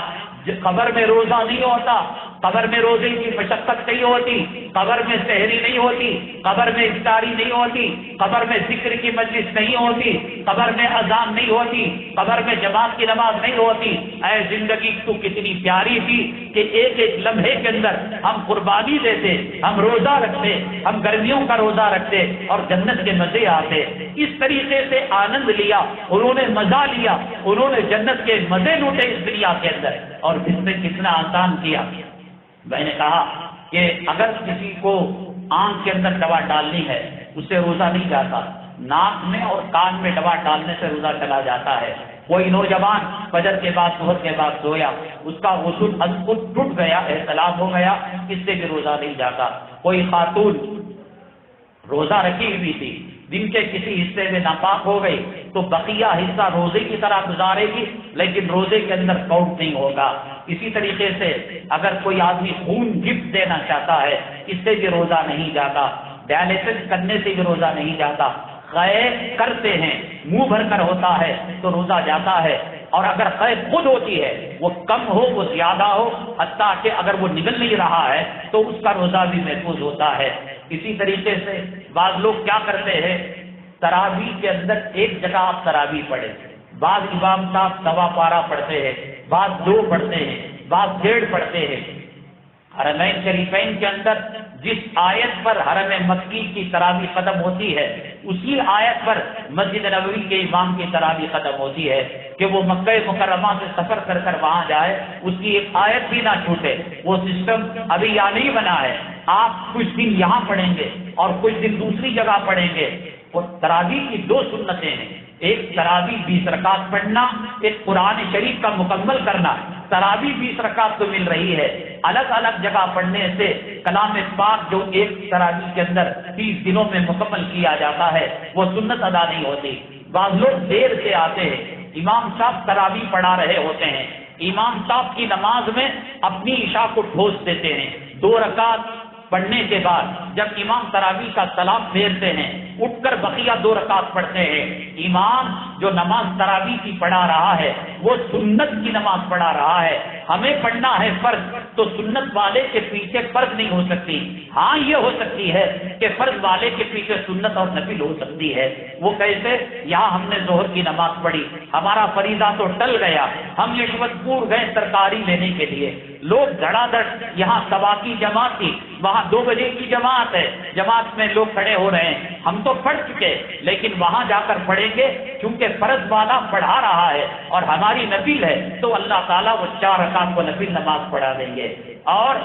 قبر میں روزہ نہیں ہوتا، قبر میں روزے کی مشقت نہیں ہوتی، قبر میں سحری نہیں ہوتی، قبر میں افطاری نہیں ہوتی، قبر میں ذکر کی مجلس نہیں ہوتی، قبر میں اذان نہیں ہوتی، قبر میں جماعت کی نماز نہیں ہوتی۔ اے زندگی تو کتنی پیاری تھی کہ ایک ایک لمحے کے اندر ہم قربانی دیتے، ہم روزہ رکھتے، ہم گرمیوں کا روزہ رکھتے اور جنت کے مزے آتے۔ اس طریقے سے آنند لیا انہوں نے، مزہ لیا انہوں نے، جنت کے مزے لوٹے اس دنیا کے اندر، اور اس نے کتنا آسان کیا۔ میں نے کہا کہ اگر کسی کو آنکھ کے اندر دوا ڈالنی ہے اس سے روزہ نہیں جاتا، ناک میں اور کان میں دوا ڈالنے سے روزہ چلا جاتا ہے۔ کوئی نوجوان فجر کے بعد ظہر کے بعد سویا، اس کا غسل خود ٹوٹ گیا، احتلام ہو گیا، اس سے بھی روزہ نہیں جاتا۔ کوئی خاتون روزہ رکھی ہوئی تھی، دن کے کسی حصے میں ناپاک ہو گئی تو بقیہ حصہ روزے کی طرح گزارے گی لیکن روزے کے اندر کاؤنٹ نہیں ہوگا۔ اسی طریقے سے اگر کوئی آدمی خون گفٹ دینا چاہتا ہے اس سے بھی روزہ نہیں جاتا، ڈائلیسس کرنے سے بھی روزہ نہیں جاتا۔ قے کرتے ہیں منہ بھر کر ہوتا ہے تو روزہ جاتا ہے، اور اگر قے خود ہوتی ہے وہ کم ہو وہ زیادہ ہو، حتیٰ کہ اگر وہ نگل نہیں رہا ہے تو اس کا روزہ بھی محفوظ ہوتا ہے۔ اسی طریقے سے بعض لوگ کیا کرتے ہیں، تراویح کے اندر ایک جگہ آپ تراویح پڑھیں، بعض امام صاحب سوا پارہ پڑھتے ہیں، بعض 2 پڑھتے ہیں، بعض 1.5 پڑھتے ہیں۔ حرمین شریفین کے اندر جس آیت پر حرم مکی کی تراویح ختم ہوتی ہے اسی آیت پر مسجد نبوی کے امام کی تراویح ختم ہوتی ہے کہ وہ مکہ مکرمہ سے سفر کر کر وہاں جائے، اس کی ایک آیت بھی نہ چھوٹے۔ وہ سسٹم ابھی یہاں نہیں بنا ہے، آپ کچھ دن یہاں پڑھیں گے اور کچھ دن دوسری جگہ پڑھیں گے۔ اور تراویح کی 2 سنتیں ہیں، ایک تراویح 20 رکعت پڑھنا، ایک قرآن شریف کا مکمل کرنا۔ تراویح 20 رکعت تو مل رہی ہے، الگ الگ جگہ پڑھنے سے کلام پاک جو ایک تراویح کے اندر 30 دنوں میں مکمل کیا جاتا ہے وہ سنت ادا نہیں ہوتی۔ بعض لوگ دیر سے آتے ہیں، امام صاحب تراویح پڑھا رہے ہوتے ہیں، امام صاحب کی نماز میں اپنی عشاء کو ٹھوس دیتے ہیں، 2 رکعت پڑھنے کے بعد جب امام تراویح کا سلام پھیرتے ہیں اٹھ کر بقیہ 2 رکعت پڑھتے ہیں. امام جو نماز تراویح کی پڑھا رہا ہے وہ سنت کی نماز پڑھا رہا ہے. ہمیں پڑھنا ہے فرض، تو سنت والے کے پیچھے فرض نہیں ہو سکتی. ہاں یہ ہو سکتی ہے کہ فرض والے کے پیچھے سنت اور نفل ہو سکتی ہے. وہ کیسے؟ یہاں ہم نے ظہر کی نماز پڑھی، ہمارا فریضہ تو ٹل گیا، ہم یشوت پور گئے ترکاری لینے کے لیے. لوگ دھڑا دھڑ، یہاں سوا کی جماعت تھی، وہاں 2 بجے کی جماعت ہے، جماعت میں لوگ کھڑے ہو رہے ہیں. ہم تو پڑھ چکے لیکن وہاں جا کر پڑھیں گے کیونکہ فرض والا پڑھا رہا ہے اور ہماری نفل ہے، تو اللہ تعالیٰ وہ 4 رکعت کو نفل نماز پڑھا دیں گے. اور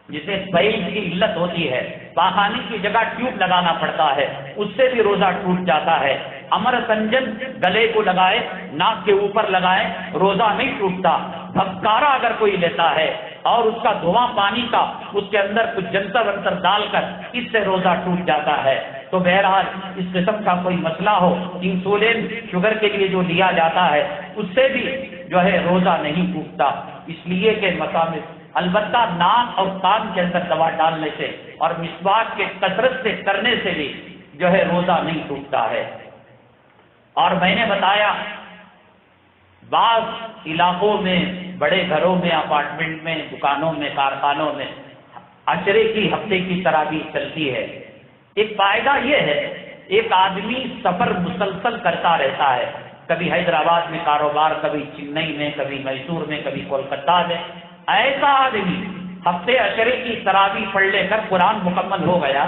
جسے پیل کی علت ہوتی ہے، پاخانے کی جگہ ٹیوب لگانا پڑتا ہے، اس سے بھی روزہ ٹوٹ جاتا ہے. امر سنجن گلے کو لگائے، ناک کے اوپر لگائے، روزہ نہیں ٹوٹتا. بھکارا اگر کوئی لیتا ہے اور اس کا دھواں پانی کا اس کے اندر کچھ جنتر ونتر ڈال کر اس سے روزہ ٹوٹ جاتا ہے. تو بہرحال اس قسم کا کوئی مسئلہ ہو، انسولین شوگر کے لیے جو لیا جاتا ہے اس سے بھی جو ہے روزہ نہیں ٹوٹتا. اس لیے کہ مسامع البتہ ناک اور کان کے اندر دوا ڈالنے سے اور مسواک کے کثرت سے کرنے سے بھی جو ہے روزہ نہیں ٹوٹتا ہے. اور میں نے بتایا بعض علاقوں میں، بڑے گھروں میں، اپارٹمنٹ میں، دکانوں میں، کارخانوں میں عشرے کی ہفتے کی تراویح چلتی ہے. ایک فائدہ یہ ہے، ایک آدمی سفر مسلسل کرتا رہتا ہے، کبھی حیدرآباد میں کاروبار، کبھی چنئی میں، کبھی میسور میں، کبھی کولکتہ میں. ایسا آدمی ہفتے عشرے کی تراویح پڑھ لے کر قرآن مکمل ہو گیا،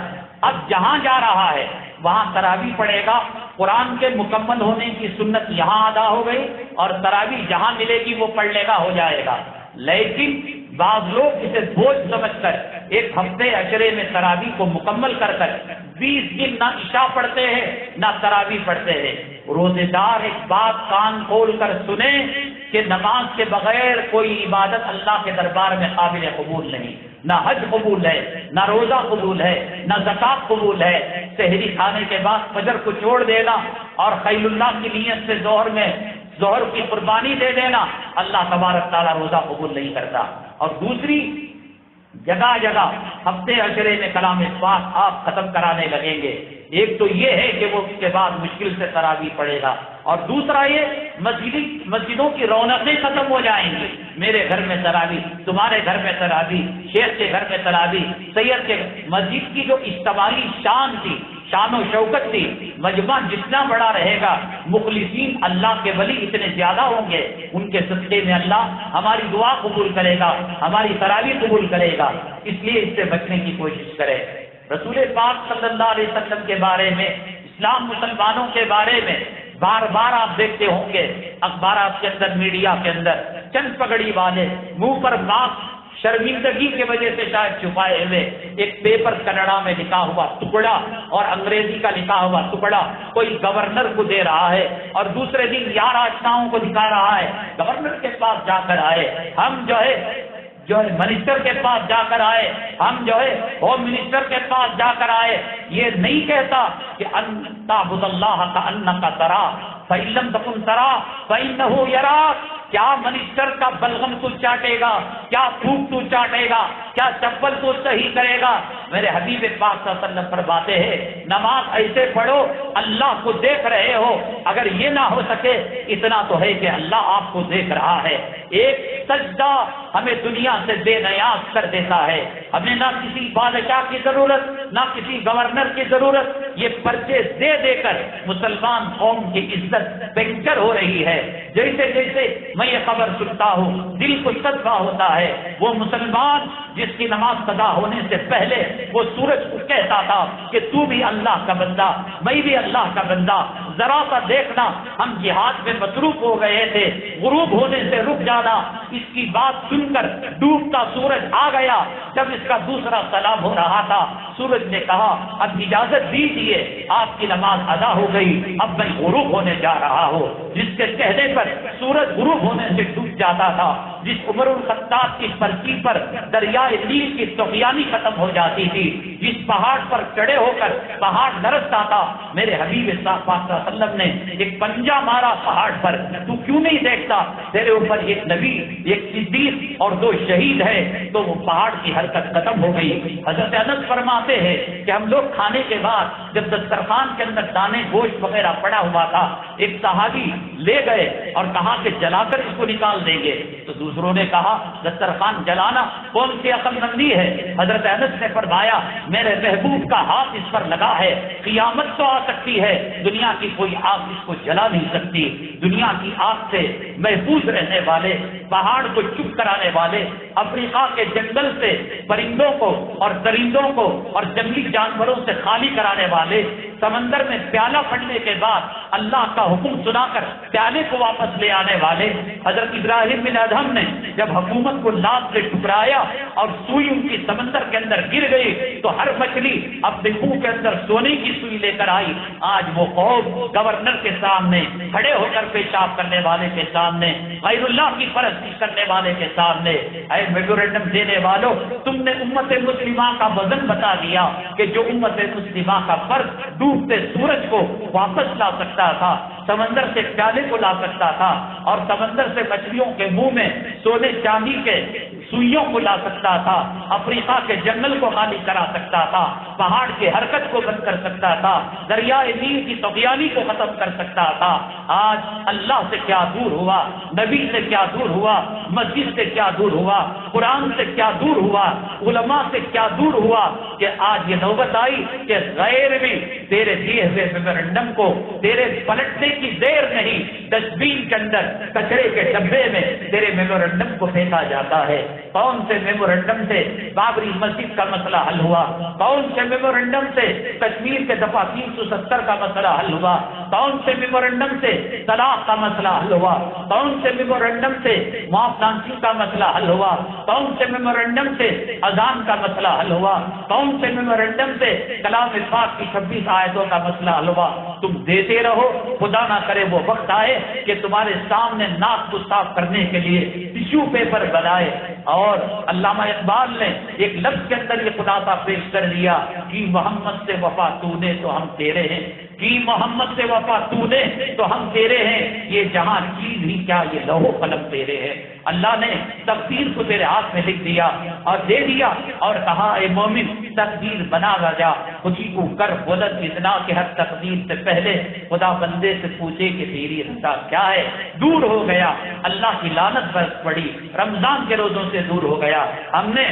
اب جہاں جا رہا ہے وہاں تراویح پڑھے گا. قرآن کے مکمل ہونے کی سنت یہاں ادا ہو گئی اور تراویح جہاں ملے گی وہ پڑھ لے گا، ہو جائے گا. لیکن بعض لوگ اسے بوجھ سمجھ کر ایک ہفتے عشرے میں تراویح کو مکمل کر 20 دن نہ عشاء پڑھتے ہیں نہ تراویح پڑھتے ہیں. روزے دار ایک بات کان کھول کر سنیں کہ نماز کے بغیر کوئی عبادت اللہ کے دربار میں قابل قبول نہیں. نہ حج قبول ہے، نہ روزہ قبول ہے، نہ زکات قبول ہے. سحری کھانے کے بعد فجر کو چھوڑ دینا اور خیل اللہ کی نیت سے ظہر کی قربانی دے دینا، اللہ تبارک تعالیٰ روزہ قبول نہیں کرتا. اور دوسری جگہ جگہ ہفتے عشرے میں کلام پاک آپ ختم کرانے لگیں گے. ایک تو یہ ہے کہ وہ اس کے بعد مشکل سے تراویح پڑھے گا، اور دوسرا یہ مسجدوں کی رونقیں ختم ہو جائیں گی. میرے گھر میں تراویح، تمہارے گھر میں تراویح، شیخ کے گھر میں تراویح، سید کے مسجد کی جو اجتماعی شان تھی، شان و شوکت تھی، مجمع جتنا بڑا رہے گا، مخلصین اللہ کے ولی اتنے زیادہ ہوں گے، ان کے صدقے میں اللہ ہماری دعا قبول کرے گا، ہماری تراویح قبول کرے گا. اس لیے اس سے بچنے کی کوشش کرے. رسول پاک صلی اللہ علیہ وسلم کے بارے میں، اسلام مسلمانوں کے بارے میں بار بار آپ دیکھتے ہوں گے اخبارات کے اندر، میڈیا کے اندر، چند پگڑی والے منہ پر ماسک شرمندگی کی وجہ سے شاید چھپائے ہوئے ایک پیپر کنڑا میں لکھا ہوا ٹکڑا اور انگریزی کا لکھا ہوا ٹکڑا کوئی گورنر کو دے رہا ہے، اور دوسرے دن 11 اجتماعوں کو دکھا رہا ہے. گورنر کے پاس جا کر آئے، ہم جو ہے منسٹر کے پاس جا کر آئے، ہم جو ہے ہوم منسٹر کے پاس جا کر آئے. یہ نہیں کہتا کہ ان تعبد اللہ کأنک تراہ فإن لم تکن تراہ فإنہ یراک. کیا منسٹر کا بلغم تو چاٹے گا، کیا تھوک تو چاٹے گا، کیا چپل تو صحیح کرے گا. میرے حبیب پاک صلی اللہ علیہ وسلم فرماتے ہیں نماز ایسے پڑھو اللہ کو دیکھ رہے ہو. اگر یہ نہ ہو سکے اتنا تو ہے کہ اللہ آپ کو دیکھ رہا ہے. ایک سجدہ ہمیں دنیا سے بے نیاز کر دیتا ہے. ہمیں نہ کسی بادشاہ کی ضرورت، نہ کسی گورنر کی ضرورت. یہ پرچے دے دے کر مسلمان قوم کی عزت بنچر ہو رہی ہے. جیسے جیسے میں یہ خبر سنتا ہوں دل کو صدمہ ہوتا ہے. وہ مسلمان جس کی نماز قضا ہونے سے پہلے وہ سورج کو کہتا تھا کہ تو بھی اللہ کا بندہ، میں بھی اللہ کا بندہ، ذرا سا دیکھنا ہم جہاد میں مصروف ہو گئے تھے، غروب ہونے سے رک جانا. اس کی بات سن کر ڈوبتا سورج آ گیا. جب اس کا دوسرا سلام ہو رہا تھا سورج نے کہا اب اجازت دیجیے، آپ کی نماز ادا ہو گئی، اب میں غروب ہونے جا رہا ہوں. جس کے کہنے پر سورج غروب ہونے سے ڈوب جاتا تھا جس عمر الخطاب کی پرچی پر دریائے نیل کی طغیانی ختم ہو جاتی تھی، جس پہاڑ پر چڑھے ہو کر پہاڑ لرزتا تھا، میرے حبیب پاک صلی اللہ علیہ وسلم نے ایک پنجہ مارا پہاڑ پر، تو کیوں نہیں دیکھتا تیرے اوپر ایک نبی، ایک صدیق اور 2 شہید ہے، تو وہ پہاڑ کی حرکت ختم ہو گئی۔ حضرت انس فرماتے ہیں کہ ہم لوگ کھانے کے بعد جب دسترخوان کے اندر دانے گوشت وغیرہ پڑا ہوا تھا، ایک صحابی لے گئے اور کہا کہ جلا کر اس کو نکال دیں گے، تو دوسروں نے کہا دسترخوان جلانا کون سی عقل مندی ہے؟ حضرت انس نے فرمایا میرے محبوب کا ہاتھ اس پر لگا ہے، قیامت تو آ سکتی ہے، دنیا کی کوئی آگ اس کو جلا نہیں سکتی۔ دنیا کی آگ سے محفوظ رہنے والے، پہاڑ کو چپ کرانے والے، افریقہ کے جنگل سے پرندوں کو اور درندوں کو اور جنگلی جانوروں سے خالی کرانے والے، سمندر میں پیالہ پھٹنے کے بعد اللہ کا حکم سنا کر پیالے کو واپس لے آنے والے حضرت ابراہیم بن ادہم نے جب حکومت کو لات سے ٹکرایا اور سوئی ان کی سمندر کے اندر گر گئی تو ہر مچھلی اپنے منہ کے اندر سونے کی سوئی لے کر آئی۔ آج وہ قوم گورنر کے سامنے کھڑے ہو کر پیشاب کرنے والے کے سامنے، غیر اللہ کی پرستی کرنے والے کے سامنے، اے میمورنڈم دینے والوں، تم نے امت مسلمہ کا وزن بتا دیا کہ جو امت مسلمہ کا فرض ڈوبتے سورج کو واپس لا سکتا تھا، سمندر سے پیالے کو لا سکتا تھا اور سمندر سے مچھلیوں کے منہ میں سونے چاندی کے سوئیوں کو لا سکتا تھا، افریقہ کے جنگل کو خالی کرا سکتا تھا، پہاڑ کی حرکت کو بند کر سکتا تھا، دریائے نیل کی طغیانی کو ختم کر سکتا تھا، آج اللہ سے کیا دور ہوا، نبی سے کیا دور ہوا، مسجد سے کیا دور ہوا، قرآن سے کیا دور ہوا، علماء سے کیا دور ہوا کہ آج یہ نوبت آئی کہ غیر بھی تیرے دیے ہوئے میمورنڈم کو تیرے پلٹنے کی دیر نہیں، ڈسٹ بین کے اندر کچرے کے ڈبے میں تیرے میمورنڈم کو پھینکا جاتا ہے۔ کون سے میمورنڈم سے بابری مسجد کا مسئلہ حل ہوا؟ کون سے میمورنڈم سے کشمیر کے دفعہ 370 کا مسئلہ حل ہوا؟ کون سے میمورنڈم سے طلاق کا مسئلہ حل ہوا؟ کون سے میمورنڈم سے معاف نامزدگی کا مسئلہ حل ہوا؟ کون سے میمورنڈم سے اذان کا مسئلہ حل ہوا؟ کون سے میمورنڈم سے کلام پاک کی 26 آیتوں کا مسئلہ حل ہوا؟ تم دیتے رہو، خدا نہ کرے وہ وقت آئے کہ تمہارے سامنے ناک کو صاف کرنے کے لیے ٹیشو پیپر بنائے۔ اور علامہ اقبال نے ایک لفظ کے اندر یہ خلاصہ پیش کر دیا کہ محمد سے وفا تو نے تو ہم تیرے ہیں، کہ محمد سے وفا تو نے تو ہم تیرے ہیں، یہ جہاں چیز ہی کیا یہ لوح قلم تیرے ہیں۔ اللہ نے تقدیر کو تیرے ہاتھ میں لکھ دیا اور دے دیا اور کہا اے مومن تقدیر بنا جا، خوشی کو کر بلند اتنا کہ ہر تقدیر سے پہلے خدا بندے سے پوچھے کہ تیری رضا کیا ہے۔ دور ہو گیا، اللہ کی لعنت برس پڑی، رمضان کے روزوں سے دور ہو گیا۔ ہم نے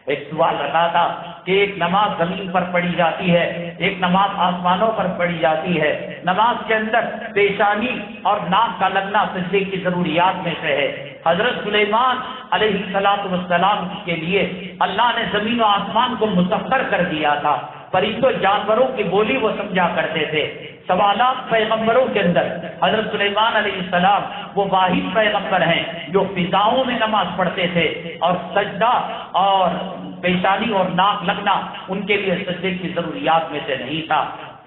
ایک سوال رکھا تھا کہ ایک نماز زمین پر پڑھی جاتی ہے، ایک نماز آسمانوں پر پڑھی جاتی ہے، نماز کے اندر پیشانی اور ناک کا لگنا سجدے کی ضروریات میں سے ہے۔ حضرت سلیمان علیہ السلام کے لیے اللہ نے زمین و آسمان کو مسخر کر دیا تھا، پرندوں جانوروں کی بولی وہ سمجھا کرتے تھے۔ سوالات پیغمبروں کے اندر حضرت سلیمان علیہ السلام وہ واحد پیغمبر ہیں جو فضاؤں میں نماز پڑھتے تھے، اور سجدہ اور پیشانی اور ناک لگنا ان کے لیے سجدے کی ضروریات میں سے نہیں تھا۔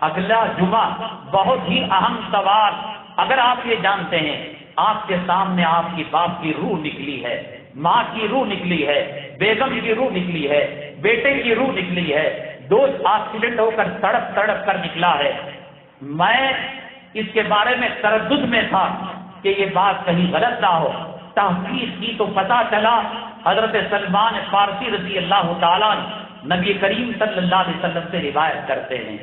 اگلا جمعہ بہت ہی اہم سوال، اگر آپ یہ جانتے ہیں آپ کے سامنے آپ کی باپ کی روح نکلی ہے، ماں کی روح نکلی ہے، بیگم کی روح نکلی ہے، بیٹے کی روح نکلی ہے، دو ایکسیڈنٹ ہو کر تڑپ کر نکلا ہے، میں اس کے بارے میں تردد میں تھا کہ یہ بات کہیں غلط نہ ہو، تحقیق کی تو پتہ چلا حضرت سلمان فارسی رضی اللہ تعالیٰ نبی کریم صلی اللہ علیہ وسلم سے روایت کرتے ہیں۔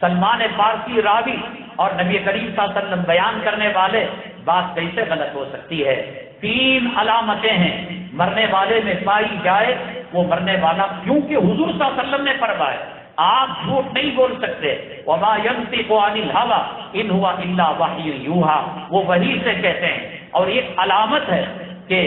سلمان فارسی راوی اور نبی کریم صلی اللہ علیہ وسلم بیان کرنے والے، بات کیسے غلط ہو سکتی ہے؟ 3 علامتیں ہیں مرنے والے میں پائی جائے وہ مرنے والا، کیونکہ حضور صلی اللہ علیہ وسلم نے فرمایا آپ جھوٹ نہیں بول سکتے، وما ينطق عن الهوى ان هو الا وحی یوحى، وہ وحی سے کہتے ہیں۔ اور ایک علامت ہے کہ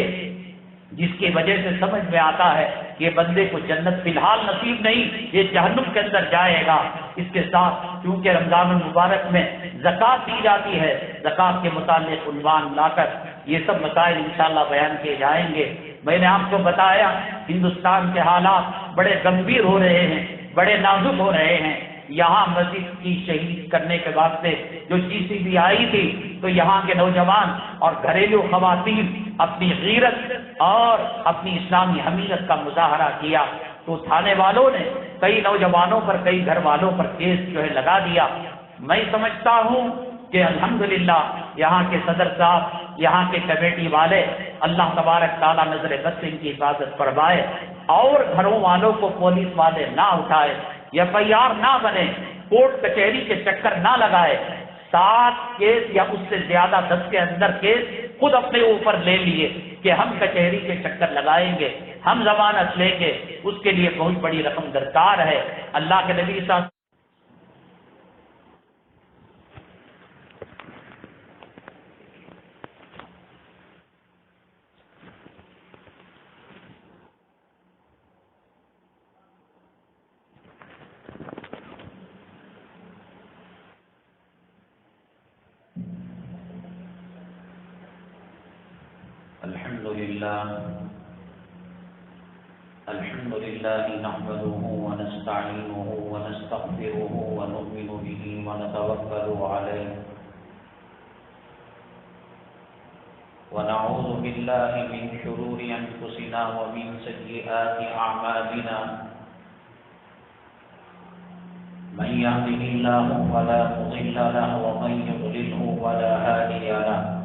جس کی وجہ سے سمجھ میں آتا ہے یہ بندے کو جنت فی الحال نصیب نہیں، یہ جہنم کے اندر جائے گا۔ اس کے ساتھ کیونکہ رمضان المبارک میں زکوٰۃ دی جاتی ہے، زکوٰۃ کے متعلق عنوان لا کر یہ سب مسائل انشاءاللہ بیان کیے جائیں گے۔ میں نے آپ کو بتایا ہندوستان کے حالات بڑے گمبھیر ہو رہے ہیں، بڑے نازک ہو رہے ہیں۔ یہاں مسجد کی شہید کرنے کے واسطے جو GCB آئی تھی تو یہاں کے نوجوان اور گھریلو خواتین اپنی غیرت اور اپنی اسلامی حمیت کا مظاہرہ کیا تو تھانے والوں نے کئی نوجوانوں پر، کئی گھر والوں پر کیس جو ہے لگا دیا۔ میں سمجھتا ہوں کہ الحمدللہ یہاں کے صدر صاحب، یہاں کے کمیٹی والے، اللہ تبارک تعالیٰ نظر بد سے ان کی حفاظت فرمائے اور گھروں والوں کو پولیس والے نہ اٹھائے، FIR نہ بنے، کورٹ کچہری کے چکر نہ لگائے۔ 7 کیس یا اس سے زیادہ 10 کے اندر کیس خود اپنے اوپر لے لیے کہ ہم کچہری کے چکر لگائیں گے، ہم ضمانت لیں گے، اس کے لیے بہت بڑی رقم درکار ہے۔ اللہ کے نبی صاحب الحمد لله نحمده ونستعينه ونستغفره ونؤمن به ونتوكل عليه ونعوذ بالله من شرور أنفسنا ومن سيئات أعمالنا من يهده الله فلا مضل له ومن يضلله فلا هادي له